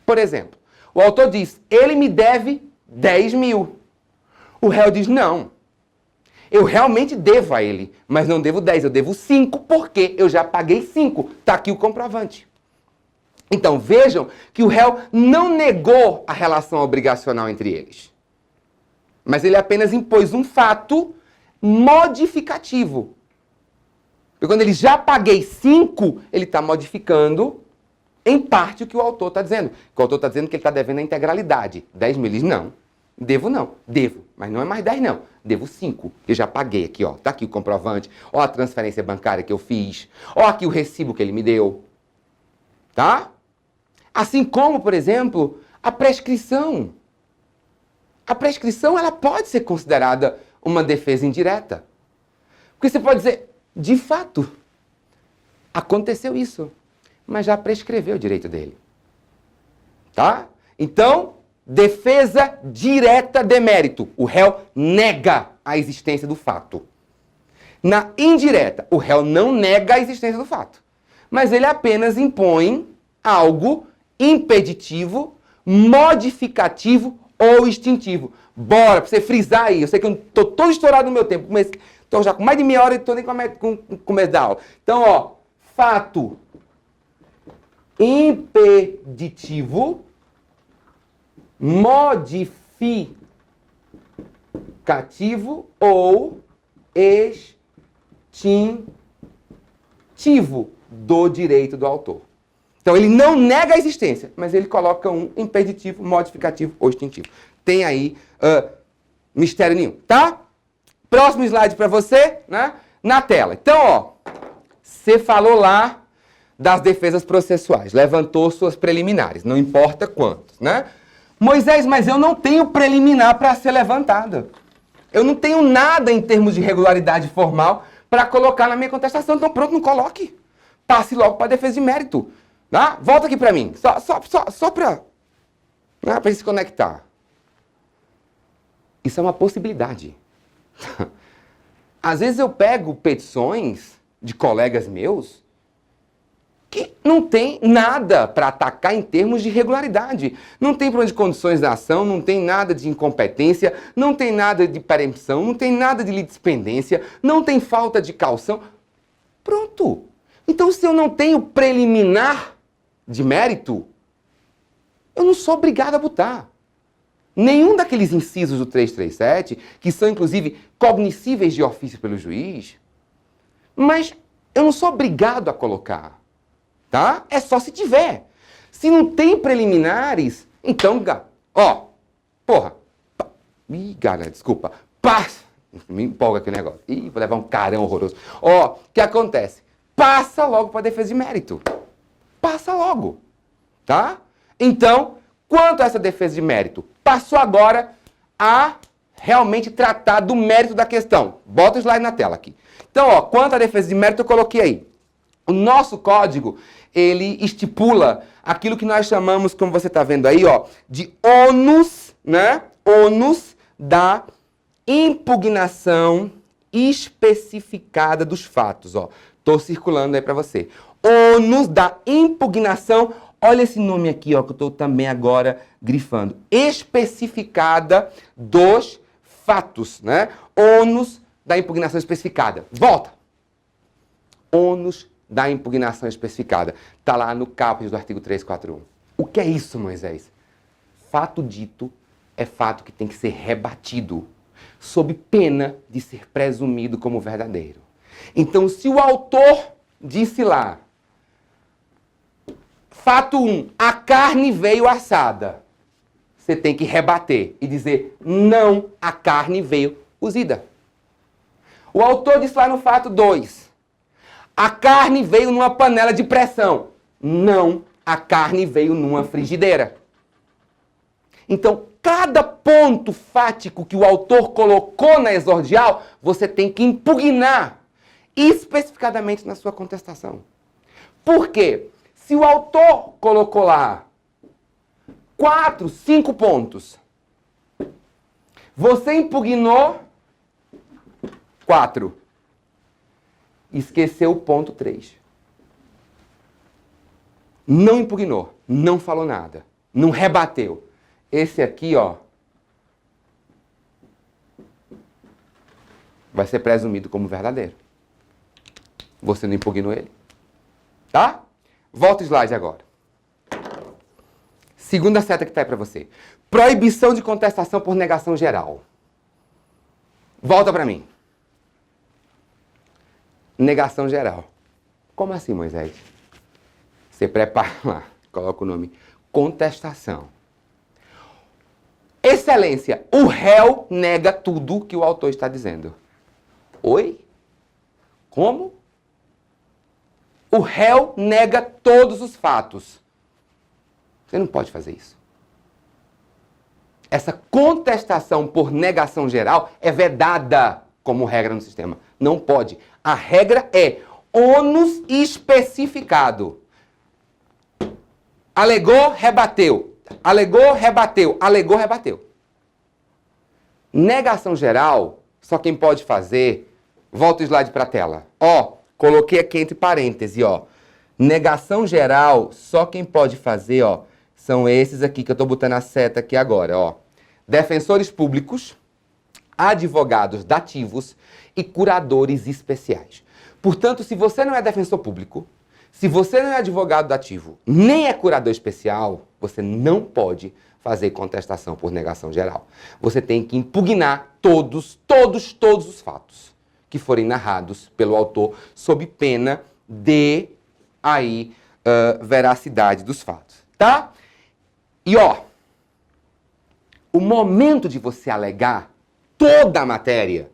Por exemplo, o autor diz, ele me deve 10 mil. O réu diz, não, eu realmente devo a ele, mas não devo 10, eu devo 5, porque eu já paguei 5. Está aqui o comprovante. Então, vejam que o réu não negou a relação obrigacional entre eles. Mas ele apenas impôs um fato modificativo. Porque quando ele já paguei 5, ele está modificando, em parte, o que o autor está dizendo. O autor está dizendo que ele está devendo a integralidade. 10 mil. Ele diz, não, devo não. Devo, mas não é mais 10 não. Devo 5. Eu já paguei aqui, ó. Está aqui o comprovante. Ó a transferência bancária que eu fiz. Ó aqui o recibo que ele me deu. Tá? Assim como, por exemplo, a prescrição. A prescrição, ela pode ser considerada uma defesa indireta. Porque você pode dizer, de fato, aconteceu isso, mas já prescreveu o direito dele. Tá? Então, defesa direta de mérito. O réu nega a existência do fato. Na indireta, o réu não nega a existência do fato, mas ele apenas impõe algo impeditivo, modificativo ou extintivo. Bora, pra você frisar aí. Eu sei que eu tô todo estourado no meu tempo. Tô já com mais de meia hora e tô nem com começo da aula. Então, ó, fato impeditivo, modificativo ou extintivo do direito do autor. Então, ele não nega a existência, mas ele coloca um impeditivo, modificativo ou extintivo. Tem aí mistério nenhum, tá? Próximo slide para você, né? Na tela. Então, ó, você falou lá das defesas processuais, levantou suas preliminares, não importa quantos, né? Moisés, mas eu não tenho preliminar para ser levantada. Eu não tenho nada em termos de regularidade formal para colocar na minha contestação. Então, pronto, não coloque. Passe logo para a defesa de mérito. Tá? Volta aqui para mim, só para ele se conectar. Isso é uma possibilidade. Às vezes eu pego petições de colegas meus que não tem nada para atacar em termos de regularidade. Não tem problema de condições da ação, não tem nada de incompetência, não tem nada de perempção, não tem nada de litispendência, não tem falta de caução. Pronto. Então, se eu não tenho preliminar de mérito, eu não sou obrigado a botar. Nenhum daqueles incisos do 337, que são inclusive cognoscíveis de ofício pelo juiz, mas eu não sou obrigado a colocar. Tá? É só se tiver. Se não tem preliminares, então, ó, porra, galera, desculpa, passa, me empolga aquele negócio. Ih, vou levar um carão horroroso. Ó, o que acontece? Passa logo para a defesa de mérito. Passa logo, tá? Então, quanto a essa defesa de mérito, passou agora a realmente tratar do mérito da questão. Bota o slide na tela aqui. Então, ó, quanto à defesa de mérito, eu coloquei aí. O nosso código, ele estipula aquilo que nós chamamos, como você está vendo aí, ó, de ônus, né? Ônus da impugnação especificada dos fatos, ó. Tô circulando aí para você. Ônus da impugnação, olha esse nome aqui, ó, que eu estou também agora grifando. Especificada dos fatos, né? Ônus da impugnação especificada. Volta. Ônus da impugnação especificada. Está lá no caput do artigo 341. O que é isso, Moisés? Fato dito é fato que tem que ser rebatido, sob pena de ser presumido como verdadeiro. Então, se o autor disse lá, fato 1, a carne veio assada, você tem que rebater e dizer, não, a carne veio cozida. O autor disse lá no fato 2, a carne veio numa panela de pressão. Não, a carne veio numa frigideira. Então, cada ponto fático que o autor colocou na exordial, você tem que impugnar especificadamente na sua contestação. Por quê? Se o autor colocou lá 4, 5 pontos, você impugnou 4. Esqueceu o ponto 3. Não impugnou, não falou nada, não rebateu. Esse aqui, ó, vai ser presumido como verdadeiro. Você não impugnou ele. Tá? Volta o slide agora. Segunda seta que está aí para você. Proibição de contestação por negação geral. Volta para mim. Negação geral. Como assim, Moisés? Você prepara lá, coloca o nome. Contestação. Excelência, o réu nega tudo que o autor está dizendo. Oi? Como? O réu nega todos os fatos. Você não pode fazer isso. Essa contestação por negação geral é vedada como regra no sistema. Não pode. A regra é ônus especificado. Alegou, rebateu. Alegou, rebateu. Alegou, rebateu. Negação geral, só quem pode fazer... Volta o slide para a tela. Ó, coloquei aqui entre parênteses, ó. Negação geral, só quem pode fazer, ó, são esses aqui que eu estou botando a seta aqui agora, ó. Defensores públicos, advogados dativos e curadores especiais. Portanto, se você não é defensor público, se você não é advogado dativo, nem é curador especial, você não pode fazer contestação por negação geral. Você tem que impugnar todos os fatos que forem narrados pelo autor, sob pena de veracidade dos fatos, tá? E ó, o momento de você alegar toda a matéria,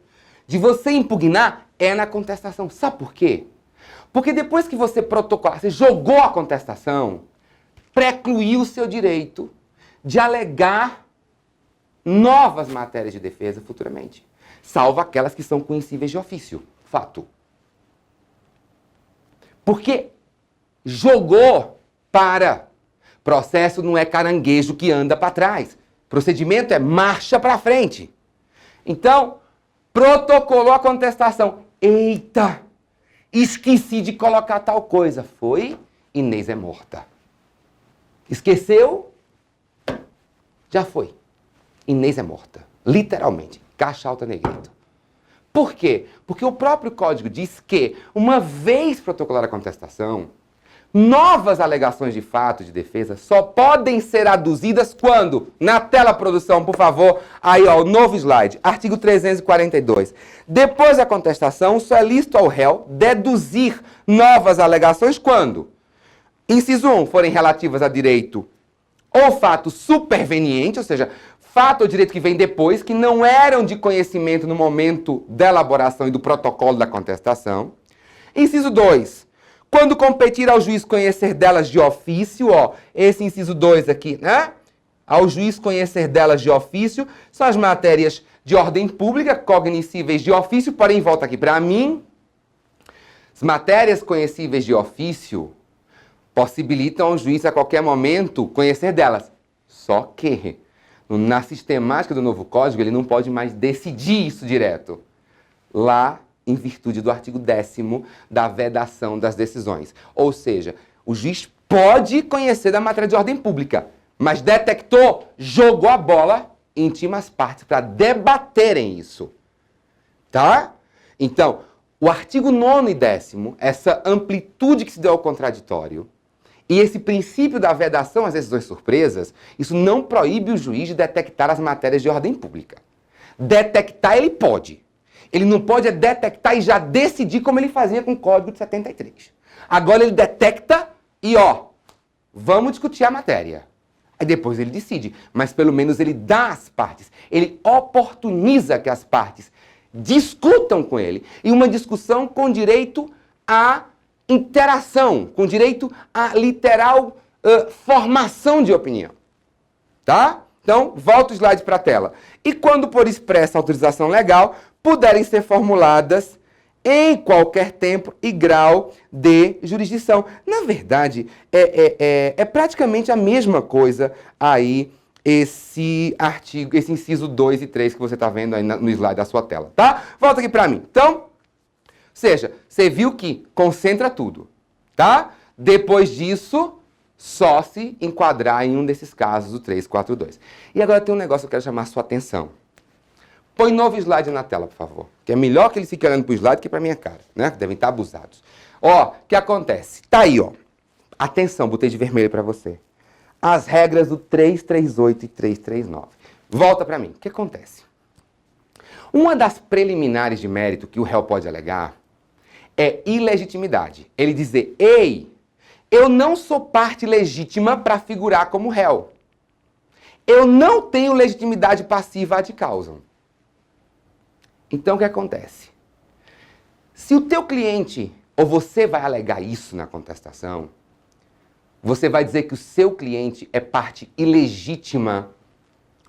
de você impugnar, é na contestação. Sabe por quê? Porque depois que você protocolar, você jogou a contestação, precluiu o seu direito de alegar novas matérias de defesa futuramente, salvo aquelas que são conhecíveis de ofício. Fato. Porque jogou para. Processo não é caranguejo que anda para trás. Procedimento é marcha para frente. Então, protocolou a contestação. Eita, esqueci de colocar tal coisa. Foi, Inês é morta. Esqueceu? Já foi. Inês é morta. Literalmente. Caixa alta negrito. Por quê? Porque o próprio código diz que, uma vez protocolada a contestação, novas alegações de fato de defesa só podem ser aduzidas quando? Na tela produção, por favor. Aí, ó, o novo slide. Artigo 342. Depois da contestação, só é lícito ao réu deduzir novas alegações quando? Inciso 1, forem relativas a direito ou fato superveniente, ou seja, fato ou direito que vem depois, que não eram de conhecimento no momento da elaboração e do protocolo da contestação. Inciso 2, quando competir ao juiz conhecer delas de ofício, ó, esse inciso 2 aqui, né? Ao juiz conhecer delas de ofício, são as matérias de ordem pública, cognoscíveis de ofício, porém, volta aqui para mim, as matérias conhecíveis de ofício possibilitam ao juiz a qualquer momento conhecer delas. Só que, na sistemática do novo código, ele não pode mais decidir isso direto. Lá, em virtude do artigo 10º da vedação das decisões. Ou seja, o juiz pode conhecer da matéria de ordem pública, mas detectou, jogou a bola e intima as partes para debaterem isso. Tá? Então, o artigo 9º e 10º, essa amplitude que se deu ao contraditório, e esse princípio da vedação às decisões surpresas, isso não proíbe o juiz de detectar as matérias de ordem pública. Detectar ele pode. Ele não pode detectar e já decidir como ele fazia com o Código de 73. Agora ele detecta e, ó, vamos discutir a matéria. Aí depois ele decide, mas pelo menos ele dá às partes. Ele oportuniza que as partes discutam com ele. E uma discussão com direito a interação, com direito à literal formação de opinião. Tá? Então, volta o slide para a tela. E quando por expressa autorização legal, puderem ser formuladas em qualquer tempo e grau de jurisdição. Na verdade, é praticamente a mesma coisa aí, esse artigo, esse inciso 2 e 3 que você está vendo aí no slide da sua tela. Tá? Volta aqui para mim. Então, seja, você viu que concentra tudo, tá? Depois disso, só se enquadrar em um desses casos, o 342. E agora tem um negócio que eu quero chamar a sua atenção. Põe novo slide na tela, por favor. Que é melhor que eles fiquem olhando para o slide que para a minha cara, né? Devem estar abusados. Ó, o que acontece? Tá aí, ó. Atenção, botei de vermelho para você. as regras do 338 e 339. Volta para mim. O que acontece? Uma das preliminares de mérito que o réu pode alegar é ilegitimidade. Ele dizer, ei, eu não sou parte legítima para figurar como réu. Eu não tenho legitimidade passiva ad causam. Então, o que acontece? Se o teu cliente, ou você vai alegar isso na contestação, você vai dizer que o seu cliente é parte ilegítima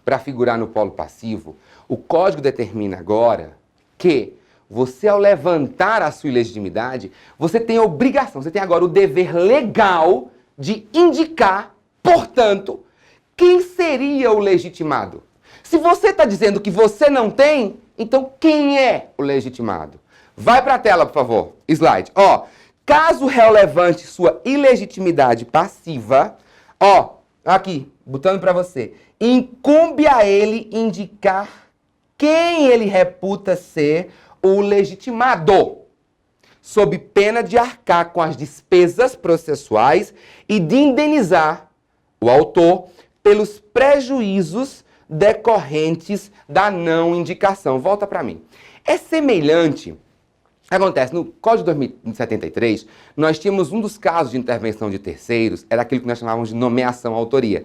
para figurar no polo passivo, o código determina agora que você, ao levantar a sua ilegitimidade, você tem a obrigação, você tem agora o dever legal de indicar, portanto, quem seria o legitimado. Se você está dizendo que você não tem, então quem é o legitimado? Vai para a tela, por favor. Slide. Ó, caso o réu levante sua ilegitimidade passiva, ó, aqui, botando para você, incumbe a ele indicar quem ele reputa ser o legitimado, sob pena de arcar com as despesas processuais e de indenizar o autor pelos prejuízos decorrentes da não indicação. Volta para mim. É semelhante. Acontece, no Código de 2073, nós tínhamos um dos casos de intervenção de terceiros, era aquilo que nós chamávamos de nomeação à autoria.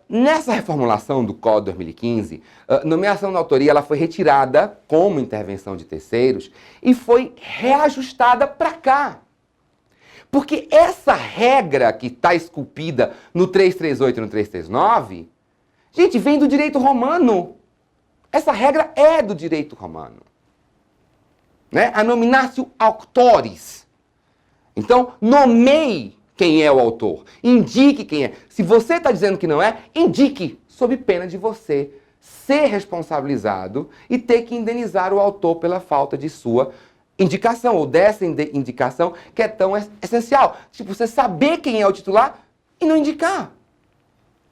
Nessa reformulação do Código de 2015, nomeação da autoria ela foi retirada como intervenção de terceiros e foi reajustada para cá. Porque essa regra que está esculpida no 338 e no 339, gente, vem do direito romano. Essa regra é do direito romano. Né? A nominatio auctoris. Então, nomeie quem é o autor. Indique quem é. Se você está dizendo que não é, indique, sob pena de você ser responsabilizado e ter que indenizar o autor pela falta de sua indicação, ou dessa indicação que é tão essencial. Tipo, você saber quem é o titular e não indicar.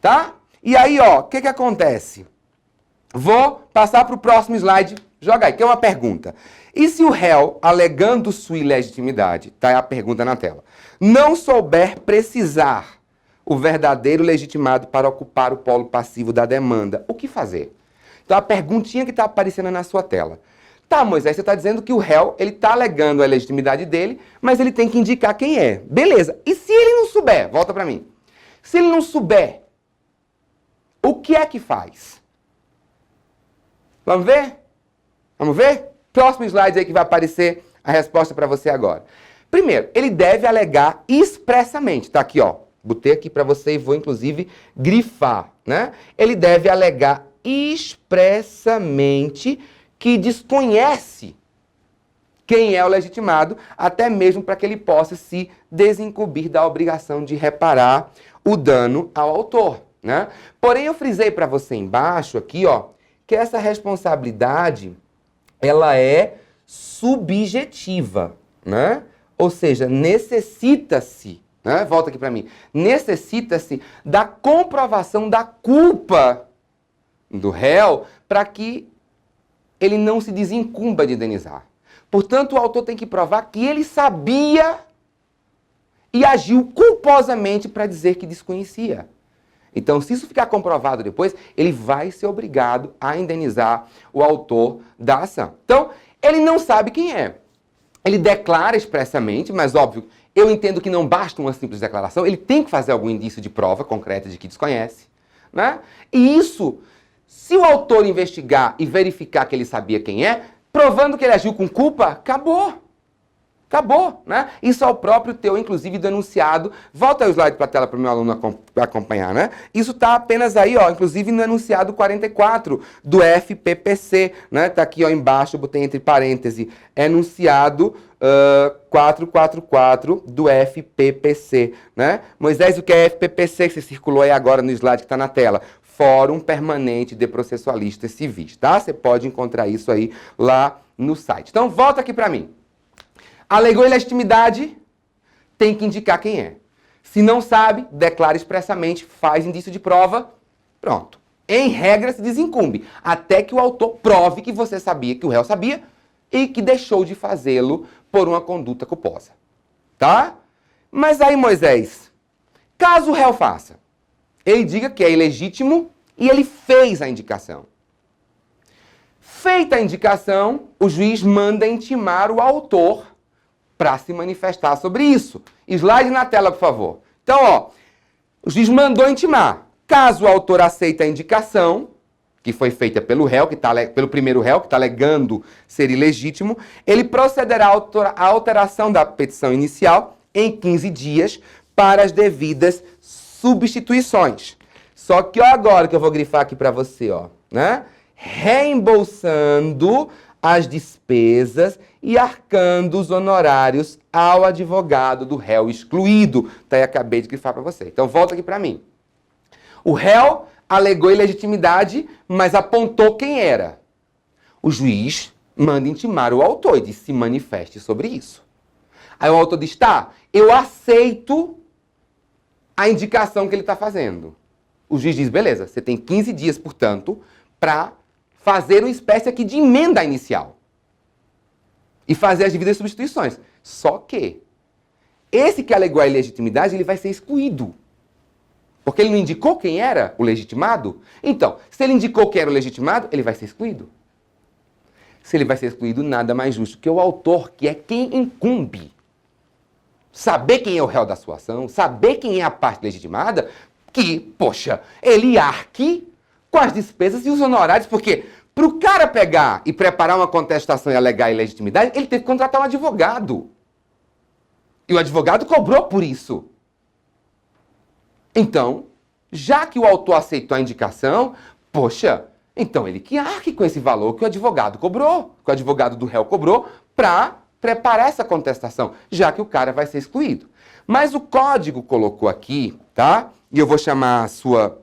Tá? E aí, ó, o que acontece? Vou passar para o próximo slide. Joga aí, que é uma pergunta. E se o réu, alegando sua ilegitimidade, tá a pergunta na tela, não souber precisar o verdadeiro legitimado para ocupar o polo passivo da demanda, o que fazer? Então a perguntinha que está aparecendo na sua tela. Tá, Moisés, você está dizendo que o réu, ele está alegando a legitimidade dele, mas ele tem que indicar quem é. Beleza. E se ele não souber? Volta para mim. Se ele não souber, o que é que faz? Vamos ver? Vamos ver? Próximo slide aí que vai aparecer a resposta para você agora. Primeiro, ele deve alegar expressamente. Tá aqui, ó. Botei aqui para você e vou, inclusive, grifar, né? Ele deve alegar expressamente que desconhece quem é o legitimado, até mesmo para que ele possa se desincumbir da obrigação de reparar o dano ao autor, né? Porém, eu frisei para você embaixo aqui, ó, que essa responsabilidade ela é subjetiva, né? Ou seja, necessita-se, né? Volta aqui para mim, necessita-se da comprovação da culpa do réu para que ele não se desincumba de indenizar. Portanto, o autor tem que provar que ele sabia e agiu culposamente para dizer que desconhecia. Então, se isso ficar comprovado depois, ele vai ser obrigado a indenizar o autor da ação. Então, ele não sabe quem é. Ele declara expressamente, mas óbvio, eu entendo que não basta uma simples declaração, ele tem que fazer algum indício de prova concreta de que desconhece, né? E isso, se o autor investigar e verificar que ele sabia quem é, provando que ele agiu com culpa, acabou. Acabou, né? Isso é o próprio teu, inclusive, do enunciado. Volta o slide para a tela para o meu aluno acompanhar, né? Isso está apenas aí, ó, inclusive no enunciado 44 do FPPC, né? Tá aqui, ó, embaixo, botei entre parênteses, enunciado 444 do FPPC, né? Moisés, o que é FPPC que você circulou aí agora no slide que está na tela? Fórum Permanente de Processualistas Civis, tá? Você pode encontrar isso aí lá no site. Então, volta aqui para mim. Alegou ilegitimidade, tem que indicar quem é. Se não sabe, declara expressamente, faz indício de prova, pronto. Em regra, se desincumbe, até que o autor prove que você sabia, que o réu sabia, e que deixou de fazê-lo por uma conduta culposa. Tá? Mas aí, Moisés, Caso o réu faça, ele diga que é ilegítimo e ele fez a indicação. Feita a indicação, o juiz manda intimar o autor para se manifestar sobre isso. Slide na tela, por favor. Então, ó, o juiz mandou intimar. Caso o autor aceite a indicação, que foi feita pelo réu, pelo primeiro réu, que está alegando ser ilegítimo, ele procederá à alteração da petição inicial em 15 dias para as devidas substituições. Só que ó, agora que eu vou grifar aqui para você, ó, né? Reembolsando as despesas e arcando os honorários ao advogado do réu excluído. Tá aí, acabei de grifar para você. Então volta aqui para mim. O réu alegou ilegitimidade, mas apontou quem era. O juiz manda intimar o autor e diz: se manifeste sobre isso. Aí o autor diz: tá, eu aceito a indicação que ele está fazendo. O juiz diz: beleza, você tem 15 dias, portanto, para fazer uma espécie aqui de emenda inicial e fazer as devidas substituições. Só que esse que alegou a ilegitimidade, ele vai ser excluído. Porque ele não indicou quem era o legitimado. Então, se ele indicou quem era o legitimado, ele vai ser excluído. Se ele vai ser excluído, nada mais justo que o autor, que é quem incumbe saber quem é o réu da sua ação, saber quem é a parte legitimada, que, poxa, ele arque com as despesas e os honorários, porque para o cara pegar e preparar uma contestação e alegar ilegitimidade, ele teve que contratar um advogado. E o advogado cobrou por isso. Então, já que o autor aceitou a indicação, poxa, então ele que arque com esse valor que o advogado cobrou, que o advogado do réu cobrou, para preparar essa contestação, já que o cara vai ser excluído. Mas o código colocou aqui, tá? E eu vou chamar a sua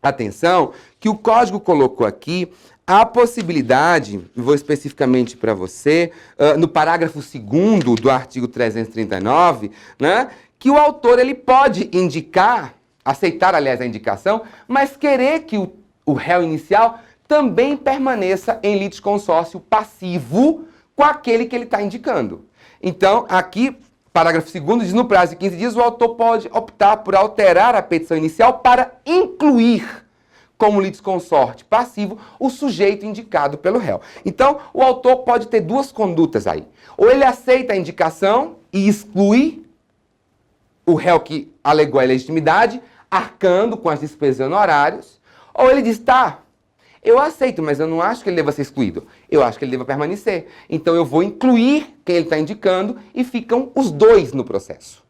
atenção, que o código colocou aqui a possibilidade, vou especificamente para você, no parágrafo 2º do artigo 339, né, que o autor ele pode indicar, aceitar, aliás, a indicação, mas querer que o réu inicial também permaneça em litisconsórcio passivo com aquele que ele está indicando. Então, aqui, parágrafo 2º diz: no prazo de 15 dias, o autor pode optar por alterar a petição inicial para incluir como litisconsorte passivo o sujeito indicado pelo réu. Então, o autor pode ter duas condutas aí. Ou ele aceita a indicação e exclui o réu que alegou a ilegitimidade, arcando com as despesas e honorários, ou ele diz: tá, eu aceito, mas eu não acho que ele deva ser excluído. Eu acho que ele deva permanecer. Então eu vou incluir quem ele está indicando e ficam os dois no processo.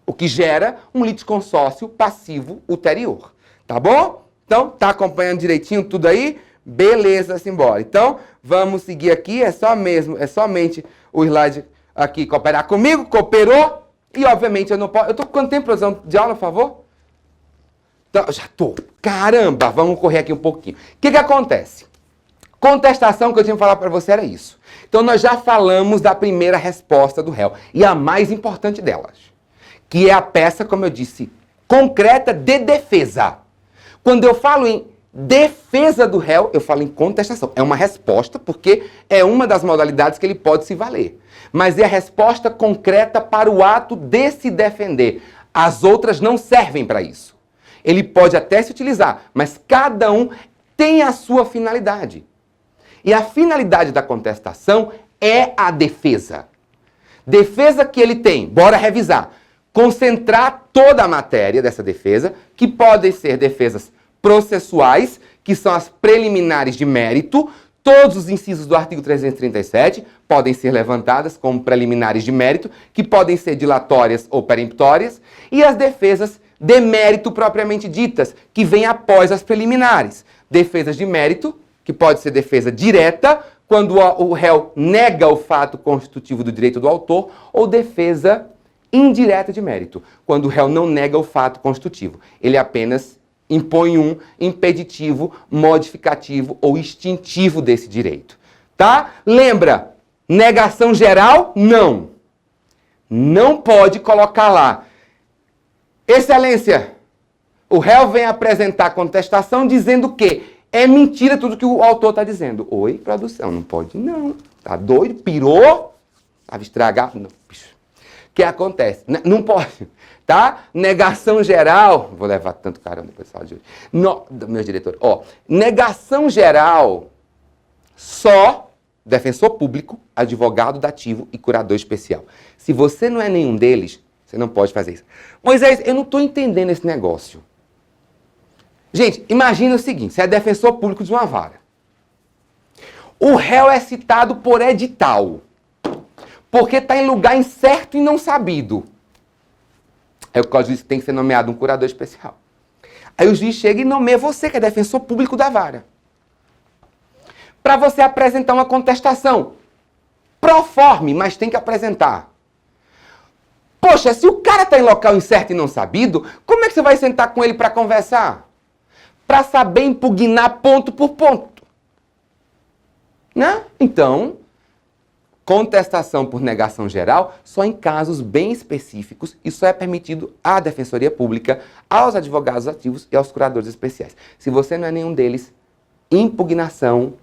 O que gera um litisconsórcio passivo ulterior. Tá bom? Então, tá acompanhando direitinho tudo aí? Beleza, simbora. Então, vamos seguir aqui. É somente o slide aqui cooperar comigo. Cooperou. E, obviamente, eu não posso... Eu tô com quanto tempo, produção de aula, por favor? Então, já tô. Caramba, vamos correr aqui um pouquinho. O que acontece? Contestação que eu tinha que falar para você era isso. Então, nós já falamos da primeira resposta do réu. E a mais importante delas. Que é a peça, como eu disse, concreta de defesa. Quando eu falo em defesa do réu, eu falo em contestação. É uma resposta, porque é uma das modalidades que ele pode se valer. Mas é a resposta concreta para o ato de se defender. As outras não servem para isso. Ele pode até se utilizar, mas cada um tem a sua finalidade. E a finalidade da contestação é a defesa. Defesa que ele tem, bora revisar. Concentrar toda a matéria dessa defesa, que podem ser defesas processuais, que são as preliminares de mérito. Todos os incisos do artigo 337 podem ser levantadas como preliminares de mérito, que podem ser dilatórias ou peremptórias, e as defesas de mérito propriamente ditas, que vêm após as preliminares. Defesas de mérito, que pode ser defesa direta, quando o réu nega o fato constitutivo do direito do autor, ou defesa indireta de mérito, quando o réu não nega o fato constitutivo. Ele apenas impõe um impeditivo, modificativo ou extintivo desse direito. Tá? Lembra, negação geral, não. Não pode colocar lá: excelência, o réu vem apresentar contestação dizendo que é mentira tudo que o autor está dizendo. Oi, produção, não pode não. Tá doido? Pirou? Estava estragado? Não. O que acontece? Não pode. tá? Negação geral, vou levar tanto caramba pro pessoal de hoje. Meu diretor, ó, negação geral, só defensor público, advogado dativo e curador especial. Se você não é nenhum deles, você não pode fazer isso. Moisés, eu não estou entendendo esse negócio. Gente, imagina o seguinte, você é defensor público de uma vara. O réu é citado por edital, porque está em lugar incerto e não sabido. Aí o Código diz que tem que ser nomeado um curador especial. Aí o juiz chega e nomeia você, que é defensor público da vara, para você apresentar uma contestação. Proforme, mas tem que apresentar. Poxa, se o cara está em local incerto e não sabido, como é que você vai sentar com ele para conversar? Para saber impugnar ponto por ponto. Né? Então, contestação por negação geral só em casos bem específicos e só é permitido à Defensoria Pública, aos advogados ativos e aos curadores especiais. Se você não é nenhum deles, impugnação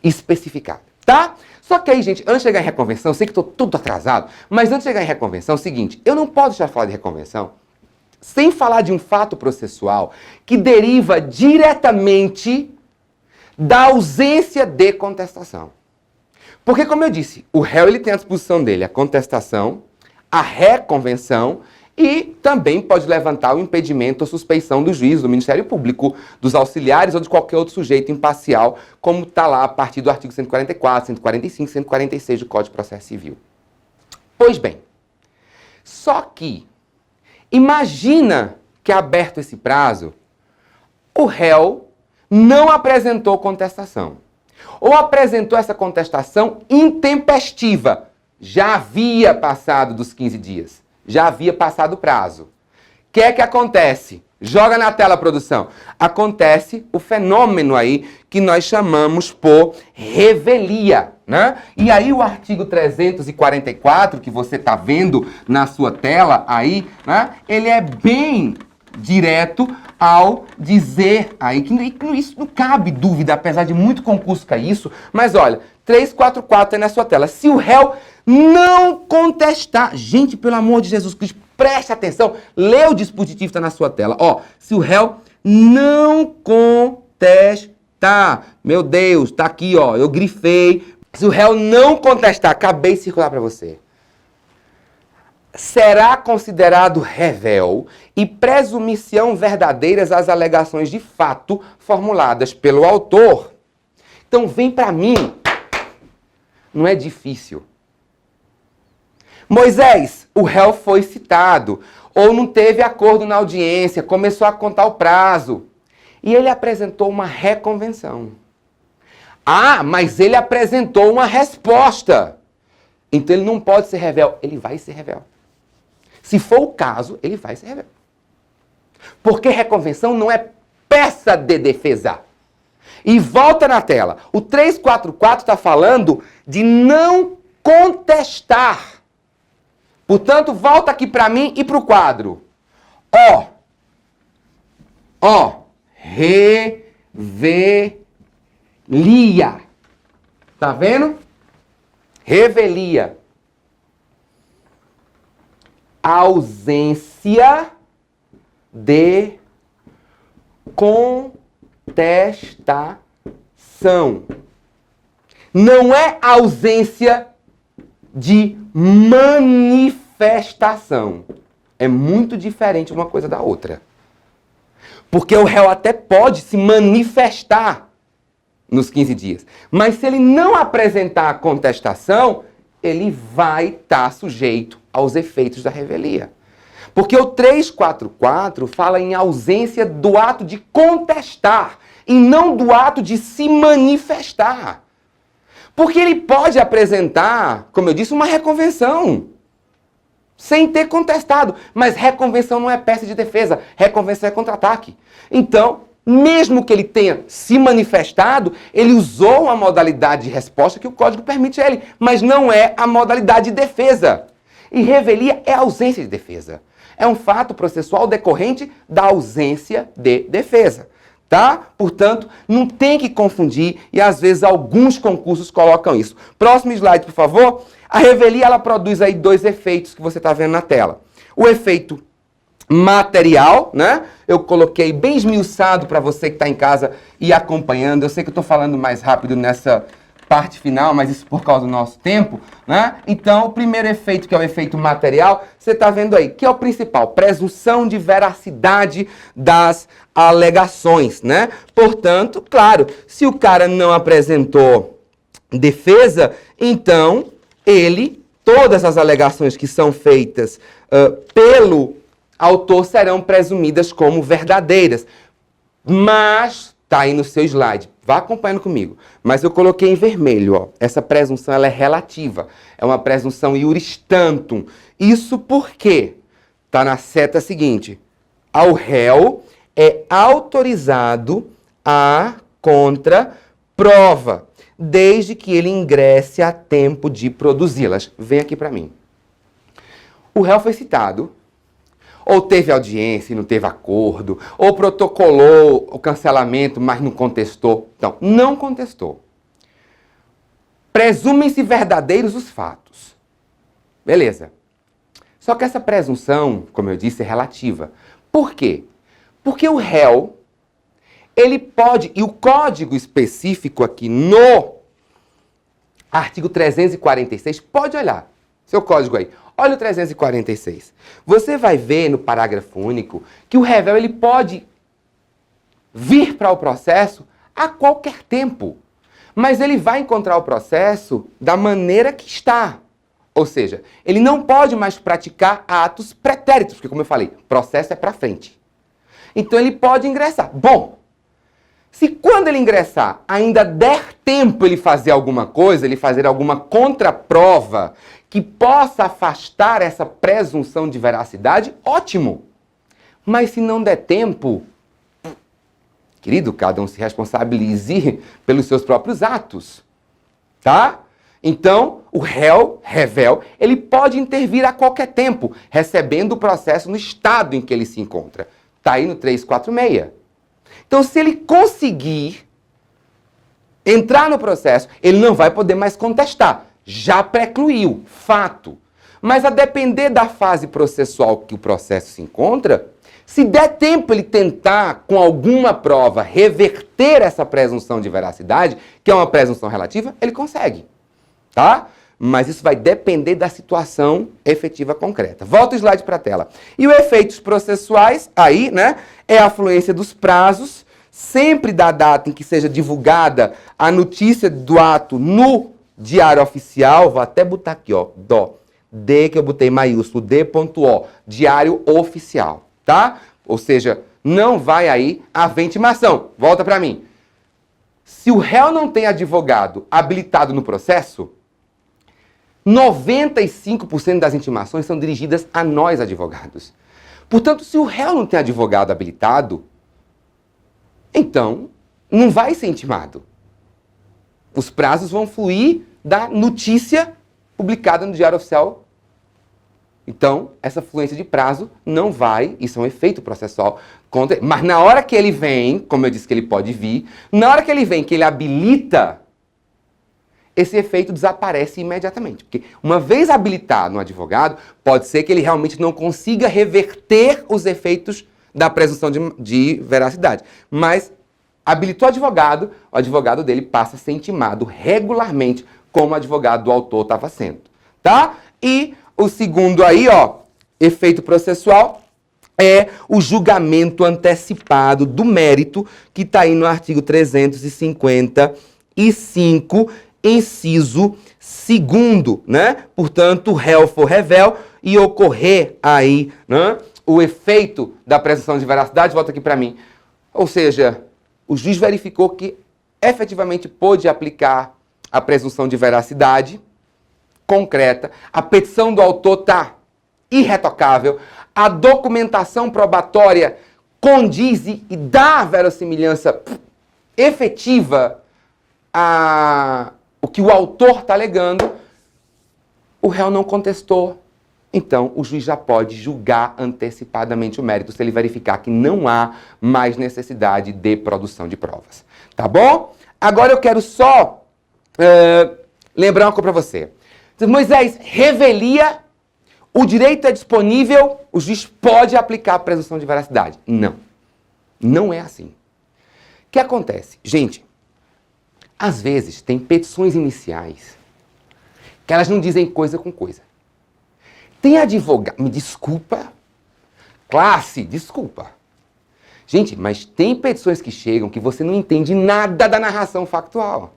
especificada, tá? Só que aí, gente, antes de chegar em reconvenção, eu sei que estou tudo atrasado, mas antes de chegar em reconvenção, é o seguinte, eu não posso deixar de falar de reconvenção sem falar de um fato processual que deriva diretamente da ausência de contestação. Porque, como eu disse, o réu ele tem à disposição dele a contestação, a reconvenção e também pode levantar o impedimento ou suspeição do juiz, do Ministério Público, dos auxiliares ou de qualquer outro sujeito imparcial, como está lá a partir do artigo 144, 145, 146 do Código de Processo Civil. Pois bem, só que imagina que, aberto esse prazo, o réu não apresentou contestação. Ou apresentou essa contestação intempestiva. Já havia passado dos 15 dias. Já havia passado o prazo. O que é que acontece? Joga na tela, produção. Acontece o fenômeno aí que nós chamamos por revelia, né? E aí o artigo 344, que você está vendo na sua tela aí, né? Ele é bem direto ao dizer aí que isso não cabe dúvida, apesar de muito concurso cair isso, mas olha, 344 aí na sua tela. Se o réu não contestar, gente, pelo amor de Jesus Cristo, preste atenção, lê o dispositivo que está na sua tela. Ó, se o réu não contestar, meu Deus, tá aqui, ó, eu grifei. Se o réu não contestar, acabei de circular para você, será considerado revel e presumição verdadeiras as alegações de fato formuladas pelo autor. Então vem para mim, não é difícil. Moisés, o réu foi citado, ou não teve acordo na audiência, começou a contar o prazo, e ele apresentou uma reconvenção. Ah, mas ele apresentou uma resposta. Então ele não pode ser revel, ele vai ser revel. Se for o caso, ele vai ser revel. Porque reconvenção não é peça de defesa. E volta na tela. O 344 está falando de não contestar. Portanto, volta aqui para mim e para o quadro. Revelia. Tá vendo? Revelia. Ausência de contestação. Não é ausência de manifestação. É muito diferente uma coisa da outra. Porque o réu até pode se manifestar nos 15 dias. Mas se ele não apresentar a contestação, ele vai estar sujeito aos efeitos da revelia. Porque o 344 fala em ausência do ato de contestar e não do ato de se manifestar. Porque ele pode apresentar, como eu disse, uma reconvenção sem ter contestado. Mas reconvenção não é peça de defesa, reconvenção é contra-ataque. Então, mesmo que ele tenha se manifestado, ele usou uma modalidade de resposta que o Código permite a ele, mas não é a modalidade de defesa. E revelia é ausência de defesa. É um fato processual decorrente da ausência de defesa. Tá? Portanto, não tem que confundir e às vezes alguns concursos colocam isso. Próximo slide, por favor. A revelia ela produz aí dois efeitos que você está vendo na tela. O efeito material, né? Eu coloquei bem esmiuçado para você que está em casa e acompanhando. Eu sei que eu estou falando mais rápido nessa parte final, mas isso por causa do nosso tempo, né? Então, o primeiro efeito, que é o efeito material, você está vendo aí, que é o principal, presunção de veracidade das alegações, né? Portanto, claro, se o cara não apresentou defesa, então todas as alegações que são feitas pelo autor serão presumidas como verdadeiras. Mas, tá aí no seu slide, vá acompanhando comigo. Mas eu coloquei em vermelho, ó. Essa presunção ela é relativa. É uma presunção iuris tantum. Isso porque tá na seta seguinte. Ao réu é autorizado a contraprova, desde que ele ingresse a tempo de produzi-las. Vem aqui para mim. O réu foi citado, ou teve audiência e não teve acordo, ou protocolou o cancelamento, mas não contestou. Então, não contestou. Presumem-se verdadeiros os fatos. Beleza. Só que essa presunção, como eu disse, é relativa. Por quê? Porque o réu, ele pode, e o código específico aqui no artigo 346, pode olhar, seu código aí. Olha o 346. Você vai ver no parágrafo único que o réu ele pode vir para o processo a qualquer tempo. Mas ele vai encontrar o processo da maneira que está. Ou seja, ele não pode mais praticar atos pretéritos, porque como eu falei, processo é para frente. Então ele pode ingressar. Bom, se quando ele ingressar ainda der tempo ele fazer alguma coisa, ele fazer alguma contraprova que possa afastar essa presunção de veracidade, ótimo. Mas se não der tempo, querido, cada um se responsabilize pelos seus próprios atos, tá? Então, o réu, revel, ele pode intervir a qualquer tempo, recebendo o processo no estado em que ele se encontra. Tá aí no 346. Então, se ele conseguir entrar no processo, ele não vai poder mais contestar. Já precluiu, fato. Mas a depender da fase processual que o processo se encontra, se der tempo ele tentar, com alguma prova, reverter essa presunção de veracidade, que é uma presunção relativa, ele consegue. Tá? Mas isso vai depender da situação efetiva concreta. Volta o slide para a tela. E os efeitos processuais, aí, né, é a fluência dos prazos, sempre da data em que seja divulgada a notícia do ato no Diário Oficial, vou até botar aqui, ó, D que eu botei maiúsculo, D.O, Diário Oficial, tá? Ou seja, não vai aí haver intimação. Volta para mim. Se o réu não tem advogado habilitado no processo, 95% das intimações são dirigidas a nós, advogados. Portanto, se o réu não tem advogado habilitado, então não vai ser intimado. Os prazos vão fluir da notícia publicada no Diário Oficial. Então, essa fluência de prazo não vai, isso é um efeito processual, mas na hora que ele vem, como eu disse que ele pode vir, na hora que ele vem, que ele habilita, esse efeito desaparece imediatamente. Porque uma vez habilitado no advogado, pode ser que ele realmente não consiga reverter os efeitos da presunção de veracidade. Mas habilitou o advogado dele passa a ser intimado regularmente, como o advogado do autor estava sendo. Tá? E o segundo aí, ó, efeito processual, é o julgamento antecipado do mérito, que está aí no artigo 355, inciso 2º, né? Portanto, o réu for revel e ocorrer aí, né, o efeito da presunção de veracidade, volta aqui para mim. Ou seja, o juiz verificou que efetivamente pôde aplicar a presunção de veracidade concreta, a petição do autor está irretocável, a documentação probatória condiz e dá verossimilhança efetiva a o que o autor está alegando, o réu não contestou. Então, o juiz já pode julgar antecipadamente o mérito se ele verificar que não há mais necessidade de produção de provas. Tá bom? Agora eu quero só lembrar uma coisa para você. Moisés, revelia o direito é disponível, o juiz pode aplicar a presunção de veracidade. Não. Não é assim. O que acontece? Gente, às vezes tem petições iniciais que elas não dizem coisa com coisa. Tem advogado... Me desculpa. Classe, desculpa. Gente, mas tem petições que chegam que você não entende nada da narração factual.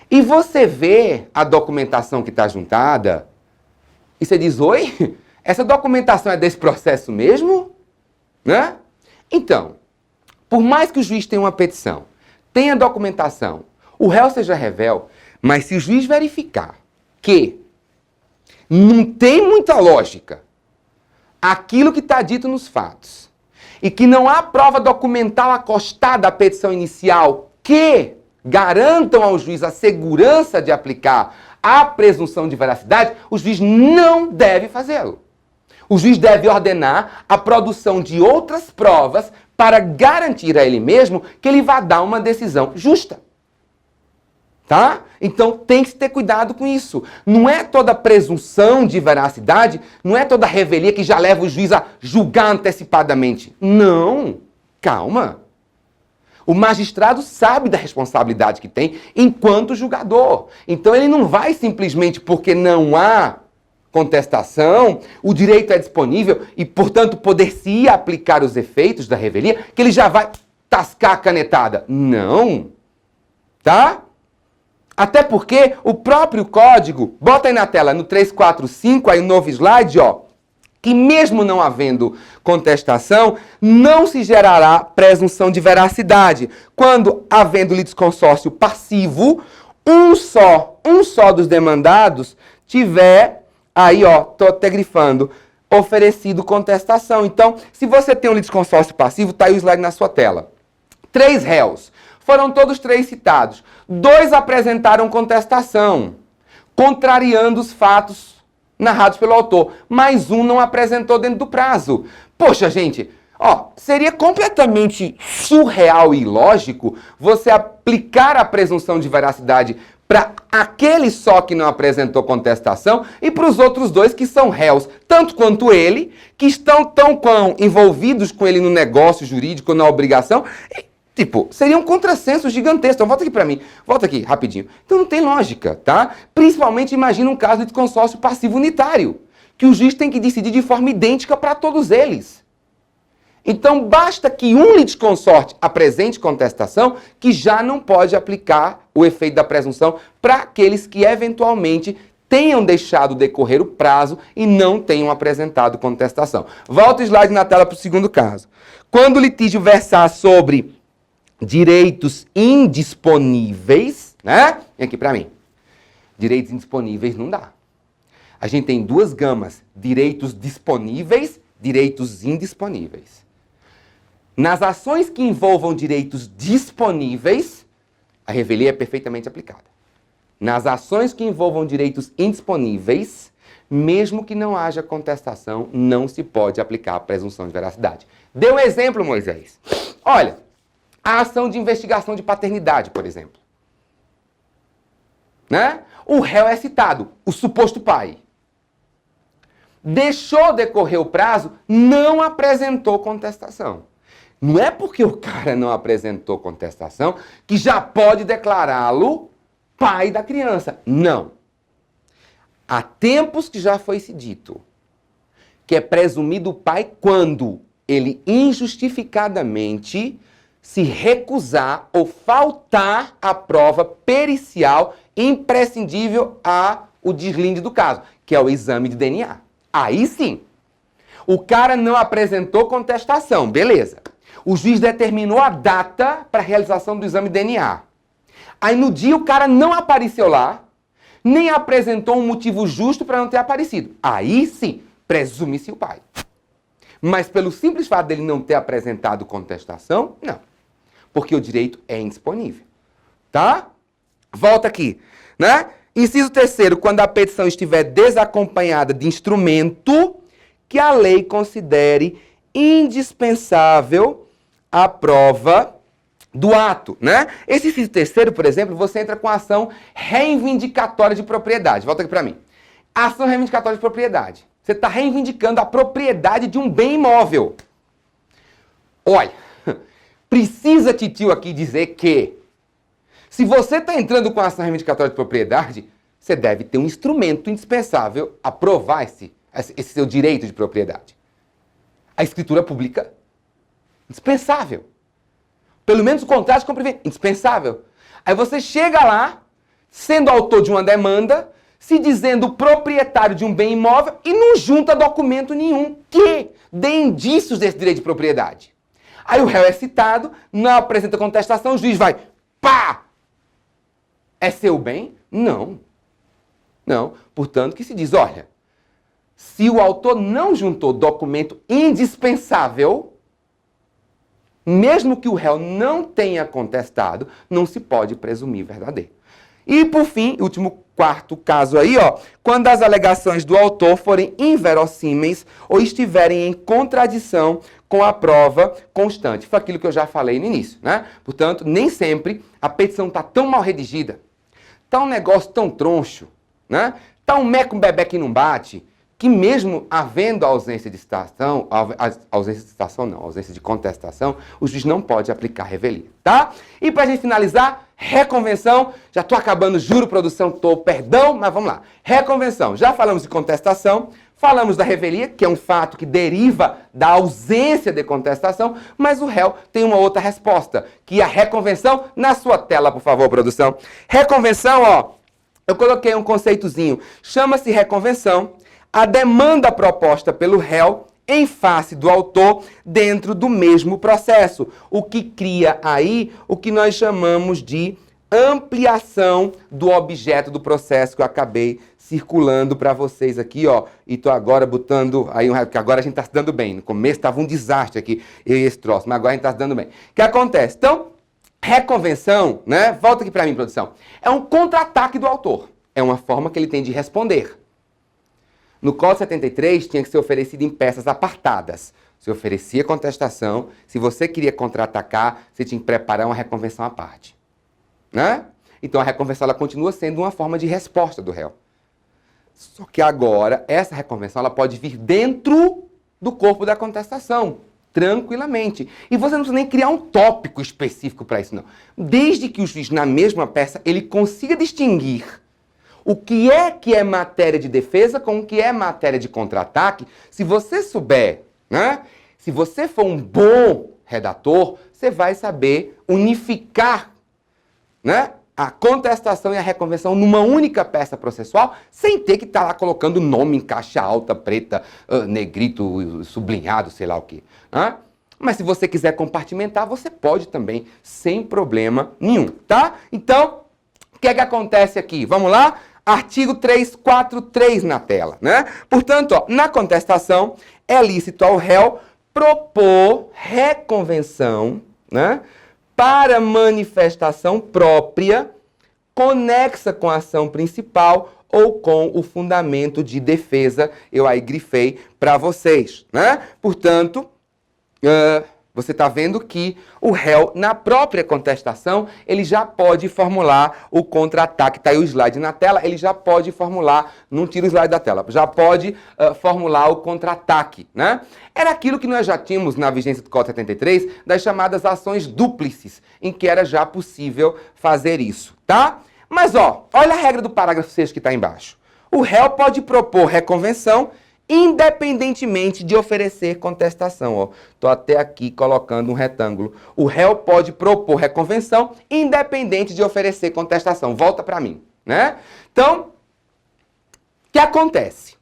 E você vê a documentação que está juntada e você diz, oi? Essa documentação é desse processo mesmo? Né? Então, por mais que o juiz tenha uma petição, tenha documentação, o réu seja revel, mas se o juiz verificar que não tem muita lógica aquilo que está dito nos fatos e que não há prova documental acostada à petição inicial que garantam ao juiz a segurança de aplicar a presunção de veracidade, o juiz não deve fazê-lo. O juiz deve ordenar a produção de outras provas para garantir a ele mesmo que ele vai dar uma decisão justa. Tá? Então tem que ter cuidado com isso. Não é toda presunção de veracidade, não é toda revelia que já leva o juiz a julgar antecipadamente. Não, calma. O magistrado sabe da responsabilidade que tem enquanto julgador. Então ele não vai simplesmente porque não há contestação, o direito é disponível e, portanto, poder-se aplicar os efeitos da revelia, que ele já vai tascar a canetada. Não. Tá? Até porque o próprio código, bota aí na tela, no 345, aí no novo slide, ó, que mesmo não havendo contestação, não se gerará presunção de veracidade. Quando, havendo litisconsórcio passivo, um só dos demandados tiver, aí ó, tô até grifando, oferecido contestação. Então, se você tem um litisconsórcio passivo, tá aí o slide na sua tela. 3 réus. Foram todos 3 citados. 2 apresentaram contestação, contrariando os fatos narrados pelo autor. Mais um não apresentou dentro do prazo. Poxa, gente, ó, seria completamente surreal e ilógico você aplicar a presunção de veracidade para aquele só que não apresentou contestação e para os outros 2 que são réus, tanto quanto ele, que estão tão envolvidos com ele no negócio jurídico, na obrigação. Tipo, seria um contrassenso gigantesco. Então, volta aqui pra mim. Volta aqui, rapidinho. Então, não tem lógica, tá? Principalmente, imagina um caso de consórcio passivo unitário, que o juiz tem que decidir de forma idêntica para todos eles. Então, basta que um litisconsorte apresente contestação, que já não pode aplicar o efeito da presunção para aqueles que, eventualmente, tenham deixado decorrer o prazo e não tenham apresentado contestação. Volta o slide na tela para o segundo caso. Quando o litígio versar sobre direitos indisponíveis, né? Vem aqui para mim. Direitos indisponíveis não dá. A gente tem 2 gamas, direitos disponíveis, direitos indisponíveis. Nas ações que envolvam direitos disponíveis, a revelia é perfeitamente aplicada. Nas ações que envolvam direitos indisponíveis, mesmo que não haja contestação, não se pode aplicar a presunção de veracidade. Dê um exemplo, Moisés. Olha, a ação de investigação de paternidade, por exemplo. Né? O réu é citado, o suposto pai. Deixou decorrer o prazo, não apresentou contestação. Não é porque o cara não apresentou contestação que já pode declará-lo pai da criança. Não. Há tempos que já foi se dito que é presumido pai quando ele injustificadamente se recusar ou faltar a prova pericial imprescindível ao deslinde do caso, que é o exame de DNA. Aí sim, o cara não apresentou contestação, beleza. O juiz determinou a data para a realização do exame de DNA. Aí no dia o cara não apareceu lá, nem apresentou um motivo justo para não ter aparecido. Aí sim, presume-se o pai. Mas pelo simples fato dele não ter apresentado contestação, não. Porque o direito é indisponível. Tá? Volta aqui, né? Inciso 3º, quando a petição estiver desacompanhada de instrumento que a lei considere indispensável à prova do ato, né? Esse inciso 3º, por exemplo, você entra com a ação reivindicatória de propriedade. Volta aqui para mim. Ação reivindicatória de propriedade. Você está reivindicando a propriedade de um bem imóvel. Olha, precisa titio aqui dizer que se você está entrando com a ação reivindicatória de propriedade, você deve ter um instrumento indispensável a provar esse seu direito de propriedade. A escritura pública, indispensável. Pelo menos o contrato de compra e venda, indispensável. Aí você chega lá, sendo autor de uma demanda, se dizendo proprietário de um bem imóvel e não junta documento nenhum que dê indícios desse direito de propriedade. Aí o réu é citado, não apresenta contestação, o juiz vai, pá! É seu bem? Não. Não. Portanto, que se diz, olha, se o autor não juntou documento indispensável, mesmo que o réu não tenha contestado, não se pode presumir verdadeiro. E, por fim, último quarto caso aí, ó, quando as alegações do autor forem inverossímeis ou estiverem em contradição com a prova constante. Foi aquilo que eu já falei no início, né? Portanto, nem sempre a petição está tão mal redigida, está um negócio tão troncho, né? Está um meco bebê que não bate, que mesmo havendo ausência de citação, ausência de contestação, o juiz não pode aplicar revelia, tá? E pra gente finalizar, reconvenção, já tô acabando, juro, produção, perdão, mas vamos lá. Reconvenção, já falamos de contestação, falamos da revelia, que é um fato que deriva da ausência de contestação, mas o réu tem uma outra resposta, que é a reconvenção, na sua tela, por favor, produção. Reconvenção, ó, eu coloquei um conceitozinho, chama-se reconvenção, a demanda proposta pelo réu em face do autor dentro do mesmo processo, o que cria aí o que nós chamamos de ampliação do objeto do processo que eu acabei circulando para vocês aqui, ó, e tô agora botando aí porque agora a gente tá se dando bem. No começo estava um desastre aqui, eu e esse troço, mas agora a gente tá se dando bem. O que acontece? Então, reconvenção, né? Volta aqui para mim, produção. É um contra-ataque do autor. É uma forma que ele tem de responder. No Código 73 tinha que ser oferecido em peças apartadas. Você oferecia contestação, se você queria contra-atacar, você tinha que preparar uma reconvenção à parte. Né? Então a reconvenção ela continua sendo uma forma de resposta do réu. Só que agora, essa reconvenção ela pode vir dentro do corpo da contestação, tranquilamente. E você não precisa nem criar um tópico específico para isso, não. Desde que o juiz, na mesma peça, ele consiga distinguir o que é matéria de defesa com o que é matéria de contra-ataque, se você souber, né? Se você for um bom redator, você vai saber unificar, né, a contestação e a reconvenção numa única peça processual, sem ter que estar lá colocando nome em caixa alta, preta, negrito, sublinhado, sei lá o quê. Né? Mas se você quiser compartimentar, você pode também, sem problema nenhum, tá? Então, o que é que acontece aqui? Vamos lá? Artigo 343 na tela, né? Portanto, ó, na contestação, é lícito ao réu propor reconvenção, né, para manifestação própria, conexa com a ação principal ou com o fundamento de defesa. Eu aí grifei para vocês, né? Portanto, você está vendo que o réu, na própria contestação, ele já pode formular o contra-ataque. Está aí o slide na tela, ele já pode formular, não tira o slide da tela, já pode formular o contra-ataque, né? Era aquilo que nós já tínhamos na vigência do Código 73, das chamadas ações dúplices, em que era já possível fazer isso, tá? Mas, ó, olha a regra do parágrafo 6 que está embaixo. O réu pode propor reconvenção independentemente de oferecer contestação. Ó, tô até aqui colocando um retângulo. O réu pode propor reconvenção independente de oferecer contestação. Volta para mim, né? Então, o que acontece?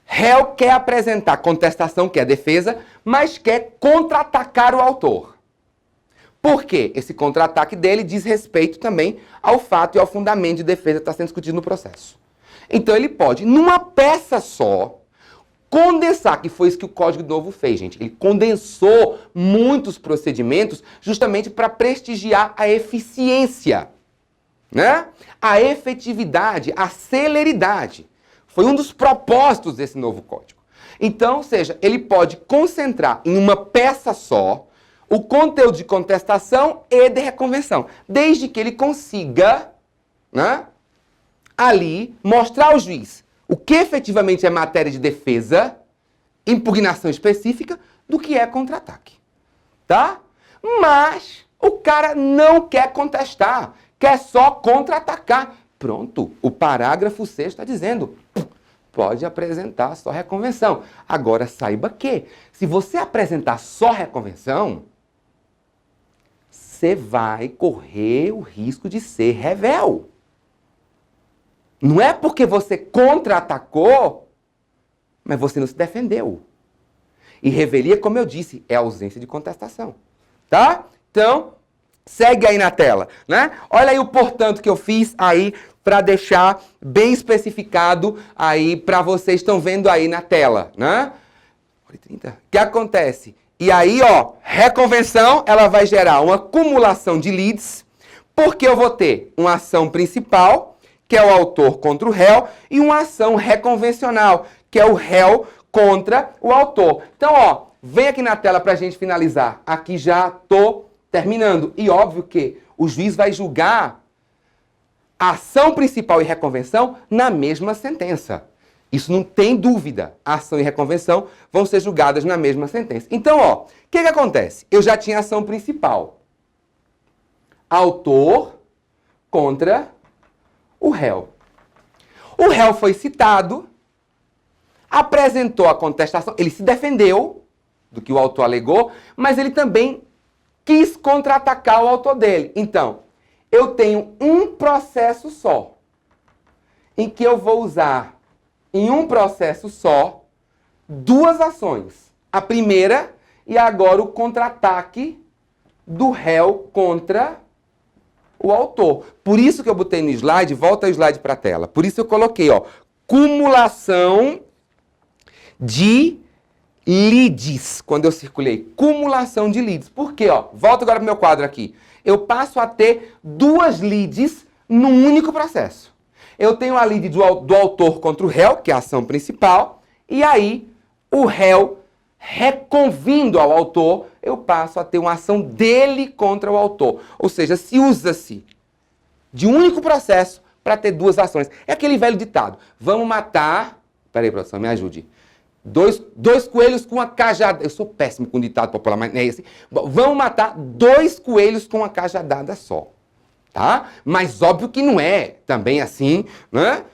Réu quer apresentar contestação, que é defesa, mas quer contra-atacar o autor. Por quê? Esse contra-ataque dele diz respeito também ao fato e ao fundamento de defesa que está sendo discutido no processo. Então ele pode, numa peça só, condensar, que foi isso que o Código Novo fez, gente. Ele condensou muitos procedimentos justamente para prestigiar a eficiência, né? A efetividade, a celeridade. Foi um dos propósitos desse novo código. Então, ou seja, ele pode concentrar em uma peça só o conteúdo de contestação e de reconvenção, desde que ele consiga, né, ali mostrar ao juiz o que efetivamente é matéria de defesa, impugnação específica, do que é contra-ataque. Tá? Mas o cara não quer contestar, quer só contra-atacar. Pronto, o parágrafo 6 está dizendo, pode apresentar só reconvenção. Agora, saiba que, se você apresentar só reconvenção, você vai correr o risco de ser revel. Não é porque você contra-atacou, mas você não se defendeu. E revelia, como eu disse, é ausência de contestação. Tá? Então, segue aí na tela, né? Olha aí o portanto que eu fiz aí para deixar bem especificado aí para vocês estão vendo aí na tela, né? O que acontece? E aí, ó, reconvenção, ela vai gerar uma acumulação de leads, porque eu vou ter uma ação principal, que é o autor contra o réu, e uma ação reconvencional, que é o réu contra o autor. Então, ó, vem aqui na tela para a gente finalizar. Aqui já tô terminando. E óbvio que o juiz vai julgar a ação principal e reconvenção na mesma sentença. Isso não tem dúvida. A ação e reconvenção vão ser julgadas na mesma sentença. Então, ó, o que acontece? Eu já tinha ação principal. Autor contra o réu. O réu foi citado, apresentou a contestação, ele se defendeu do que o autor alegou, mas ele também quis contra-atacar o autor dele. Então, eu tenho um processo só, em que eu vou usar, em um processo só, duas ações. A primeira e agora o contra-ataque do réu contra o autor. Por isso que eu botei no slide, volta o slide para a tela, por isso eu coloquei, ó, cumulação de leads, quando eu circulei, cumulação de leads. Por quê? Ó, volta agora para o meu quadro aqui. Eu passo a ter duas leads num único processo. Eu tenho a lead do autor contra o réu, que é a ação principal, e aí o réu reconvindo ao autor, eu passo a ter uma ação dele contra o autor. Ou seja, se usa-se de um único processo para ter duas ações. É aquele velho ditado, vamos matar... Peraí, produção, me ajude. Dois coelhos com uma cajadada. Eu sou péssimo com ditado popular, mas não é esse. Vamos matar dois coelhos com uma cajadada só. Tá? Mas óbvio que não é também assim, né?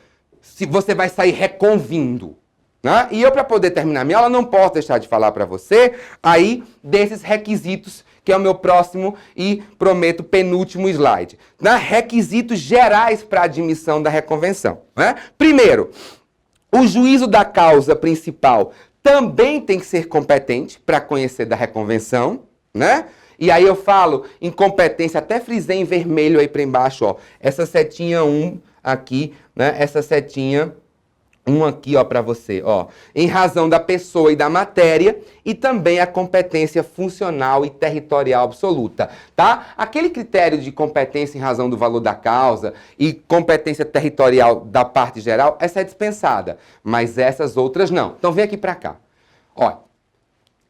Se você vai sair reconvindo. Né? E eu, para poder terminar minha aula, não posso deixar de falar para você aí desses requisitos, que é o meu próximo e, prometo, penúltimo slide. Né? Requisitos gerais para a admissão da reconvenção. Né? Primeiro, o juízo da causa principal também tem que ser competente para conhecer da reconvenção, né? E aí eu falo em competência, até frisei em vermelho aí para embaixo, ó. Essa setinha 1 aqui, né? Essa setinha 1 aqui, ó, para você, ó. Em razão da pessoa e da matéria e também a competência funcional e territorial absoluta, tá? Aquele critério de competência em razão do valor da causa e competência territorial da parte geral, essa é dispensada, mas essas outras não. Então vem aqui para cá. Ó,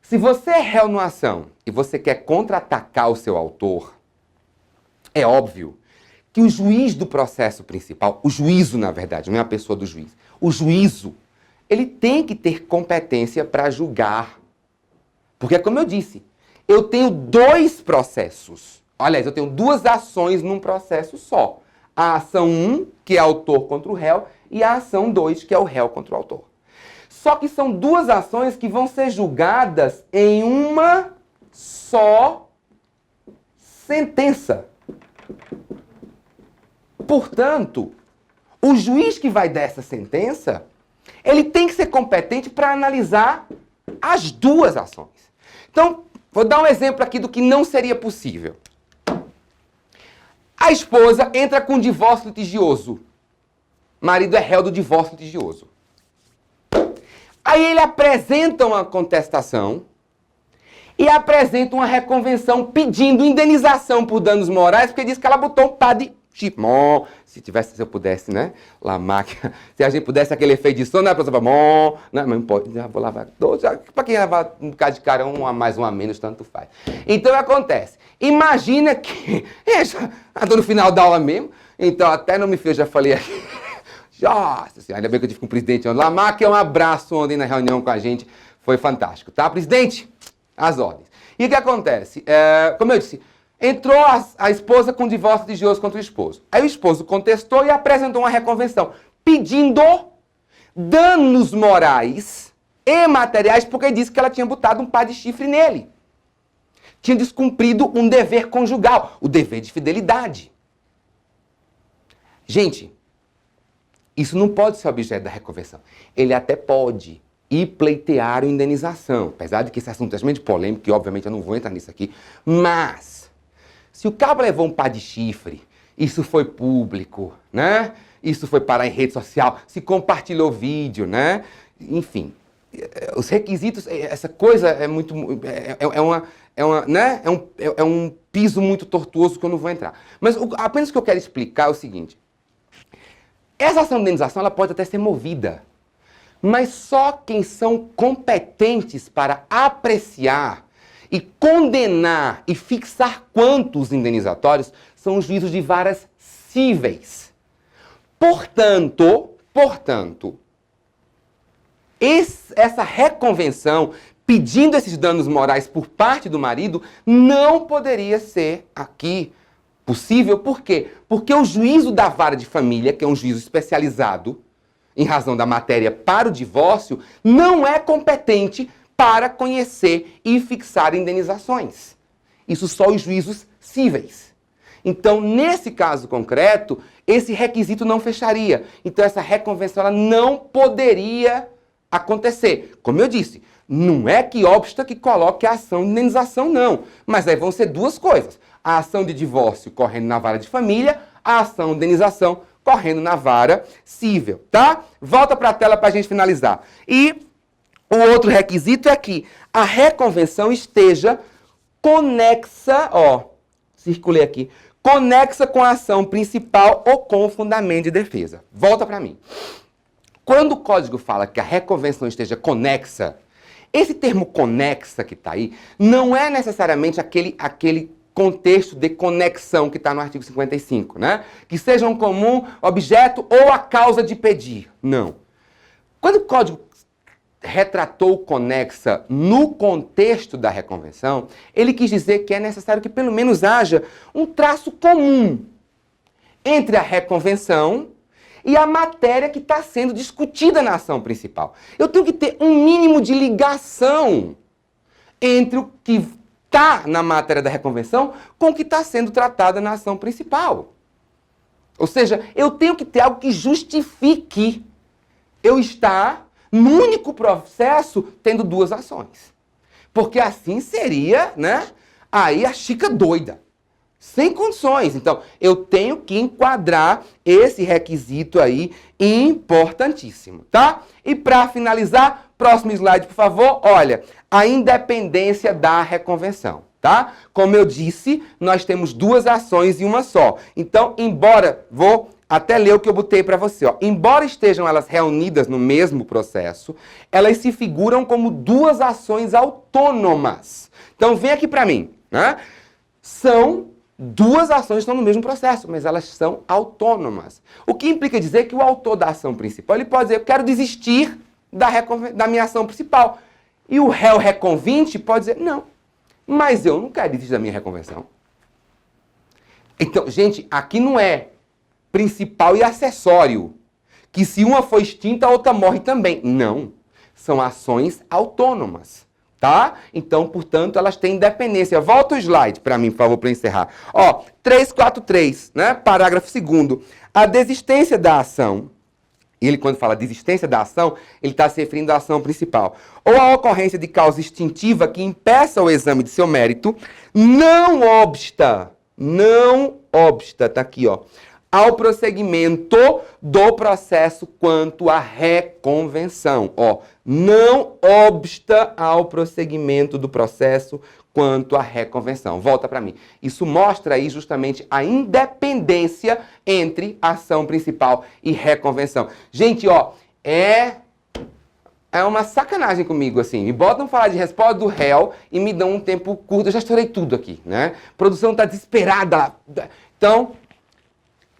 se você é réu numa ação e você quer contra-atacar o seu autor, é óbvio que o juiz do processo principal, o juízo, na verdade, não é a pessoa do juiz, o juízo, ele tem que ter competência para julgar. Porque, como eu disse, eu tenho dois processos. Aliás, eu tenho duas ações num processo só. A ação 1, que é autor contra o réu, e a ação 2, que é o réu contra o autor. Só que são duas ações que vão ser julgadas em uma só sentença. Portanto, o juiz que vai dar essa sentença, ele tem que ser competente para analisar as duas ações. Então, vou dar um exemplo aqui do que não seria possível. A esposa entra com divórcio litigioso. O marido é réu do divórcio litigioso. Aí ele apresenta uma contestação e apresenta uma reconvenção pedindo indenização por danos morais, porque diz que ela botou um par de chip. Se eu pudesse, né? La máquina. Se a gente pudesse aquele efeito de som, né? A pessoa fala, mas não pode, já vou lavar todos. Para quem lavar um bocado de cara, um a mais, um a menos, tanto faz. Então acontece. Imagina que. Já estou no final da aula mesmo, então até não me fez, já falei aqui. Nossa senhora, ainda bem que eu tive com o presidente ontem. Lamarck, um abraço ontem na reunião com a gente. Foi fantástico, tá? Presidente, as ordens. E o que acontece? Como eu disse, entrou a esposa com divórcio litigioso contra o esposo. Aí o esposo contestou e apresentou uma reconvenção, pedindo danos morais e materiais, porque disse que ela tinha botado um par de chifre nele. Tinha descumprido um dever conjugal, o dever de fidelidade. Gente, isso não pode ser objeto da reconvenção. Ele até pode ir pleitear a indenização, apesar de que esse assunto é extremamente polêmico, e obviamente eu não vou entrar nisso aqui, mas se o cabo levou um par de chifre, isso foi público, né? Isso foi parar em rede social, se compartilhou vídeo, né? Enfim, os requisitos, essa coisa é muito, é um piso muito tortuoso que eu não vou entrar. Mas apenas o que eu quero explicar é o seguinte: essa ação de indenização ela pode até ser movida, mas só quem são competentes para apreciar e condenar e fixar quantos indenizatórios são os juízos de varas cíveis. Portanto, essa reconvenção, pedindo esses danos morais por parte do marido, não poderia ser aqui possível. Por quê? Porque o juízo da vara de família, que é um juízo especializado em razão da matéria para o divórcio, não é competente para conhecer e fixar indenizações. Isso só os juízos cíveis. Então, nesse caso concreto, esse requisito não fecharia. Então, essa reconvenção ela não poderia acontecer. Como eu disse, não é que obsta que coloque a ação de indenização, não. Mas aí vão ser duas coisas. A ação de divórcio correndo na vara de família, a ação de indenização correndo na vara cível, tá? Volta para a tela para a gente finalizar. E o outro requisito é que a reconvenção esteja conexa, circulei aqui, conexa com a ação principal ou com o fundamento de defesa. Volta para mim. Quando o código fala que a reconvenção esteja conexa, esse termo conexa que está aí não é necessariamente aquele contexto de conexão que está no artigo 55, né? Que seja um comum objeto ou a causa de pedir. Não. Quando o código retratou conexa no contexto da reconvenção, ele quis dizer que é necessário que pelo menos haja um traço comum entre a reconvenção e a matéria que está sendo discutida na ação principal. Eu tenho que ter um mínimo de ligação entre o que está na matéria da reconvenção com o que está sendo tratado na ação principal. Ou seja, eu tenho que ter algo que justifique eu estar no único processo tendo duas ações. Porque assim seria, né, aí a chica doida. Sem condições. Então, eu tenho que enquadrar esse requisito aí importantíssimo, tá? E para finalizar, próximo slide, por favor, olha, a independência da reconvenção, tá? Como eu disse, nós temos duas ações e uma só. Então, vou até ler o que eu botei para você, ó. Embora estejam elas reunidas no mesmo processo, elas se figuram como duas ações autônomas. Então, vem aqui para mim, né? São duas ações que estão no mesmo processo, mas elas são autônomas. O que implica dizer que o autor da ação principal, ele pode dizer, eu quero desistir da minha ação principal. E o réu reconvinte pode dizer, não, mas eu não quero desistir da minha reconvenção. Então, gente, aqui não é principal e acessório, que se uma for extinta, a outra morre também. Não, são ações autônomas. Tá? Então, portanto, elas têm independência. Volta o slide para mim, por favor, para encerrar. 343, né? Parágrafo 2º. A desistência da ação, ele quando fala desistência da ação, ele está se referindo à ação principal. Ou a ocorrência de causa extintiva que impeça o exame de seu mérito, não obsta, tá aqui, ao prosseguimento do processo quanto à reconvenção. Não obsta ao prosseguimento do processo quanto à reconvenção. Volta para mim. Isso mostra aí justamente a independência entre ação principal e reconvenção. Gente, é uma sacanagem comigo, assim. Me botam falar de resposta do réu e me dão um tempo curto. Eu já estourei tudo aqui, né? A produção está desesperada. Então,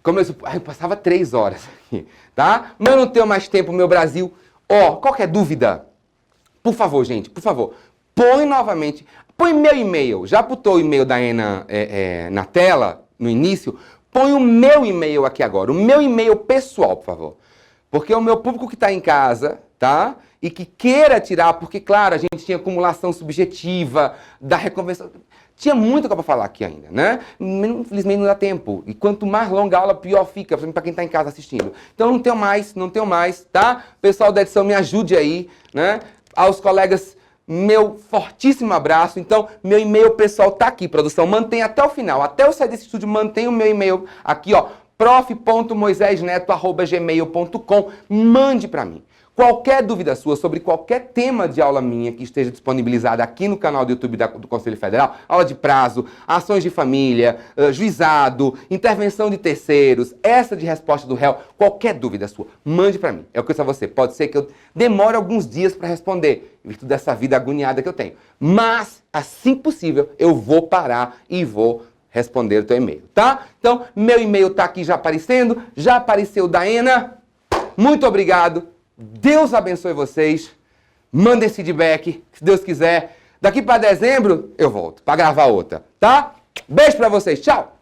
Como eu passava 3 horas aqui, tá? Mas eu não tenho mais tempo, meu Brasil. Ó, qualquer dúvida, por favor, gente, por favor, põe novamente, põe meu e-mail. Já botou o e-mail da Ana na tela, no início? Põe o meu e-mail aqui agora, o meu e-mail pessoal, por favor. Porque o meu público que está em casa, tá? E que queira tirar, porque, claro, a gente tinha acumulação subjetiva da recompensa. Tinha muito para falar aqui ainda, né? Infelizmente não dá tempo. E quanto mais longa a aula, pior fica, para quem está em casa assistindo. Então não tenho mais, tá? Pessoal da edição, me ajude aí, né? Aos colegas, meu fortíssimo abraço. Então, meu e-mail pessoal tá aqui, produção. Mantenha até o final. Até eu sair desse estúdio, mantenha o meu e-mail aqui, ó. prof.moisesneto@gmail.com. Mande para mim. Qualquer dúvida sua sobre qualquer tema de aula minha que esteja disponibilizada aqui no canal do YouTube do Conselho Federal, aula de prazo, ações de família, juizado, intervenção de terceiros, essa de resposta do réu, qualquer dúvida sua, mande para mim. É o que eu disse a você. Pode ser que eu demore alguns dias para responder, em virtude dessa vida agoniada que eu tenho. Mas, assim que possível, eu vou parar e vou responder o teu e-mail, tá? Então, meu e-mail tá aqui já aparecendo, já apareceu da Ana. Muito obrigado. Deus abençoe vocês. Mandem feedback, se Deus quiser. Daqui para dezembro eu volto para gravar outra, tá? Beijo para vocês. Tchau.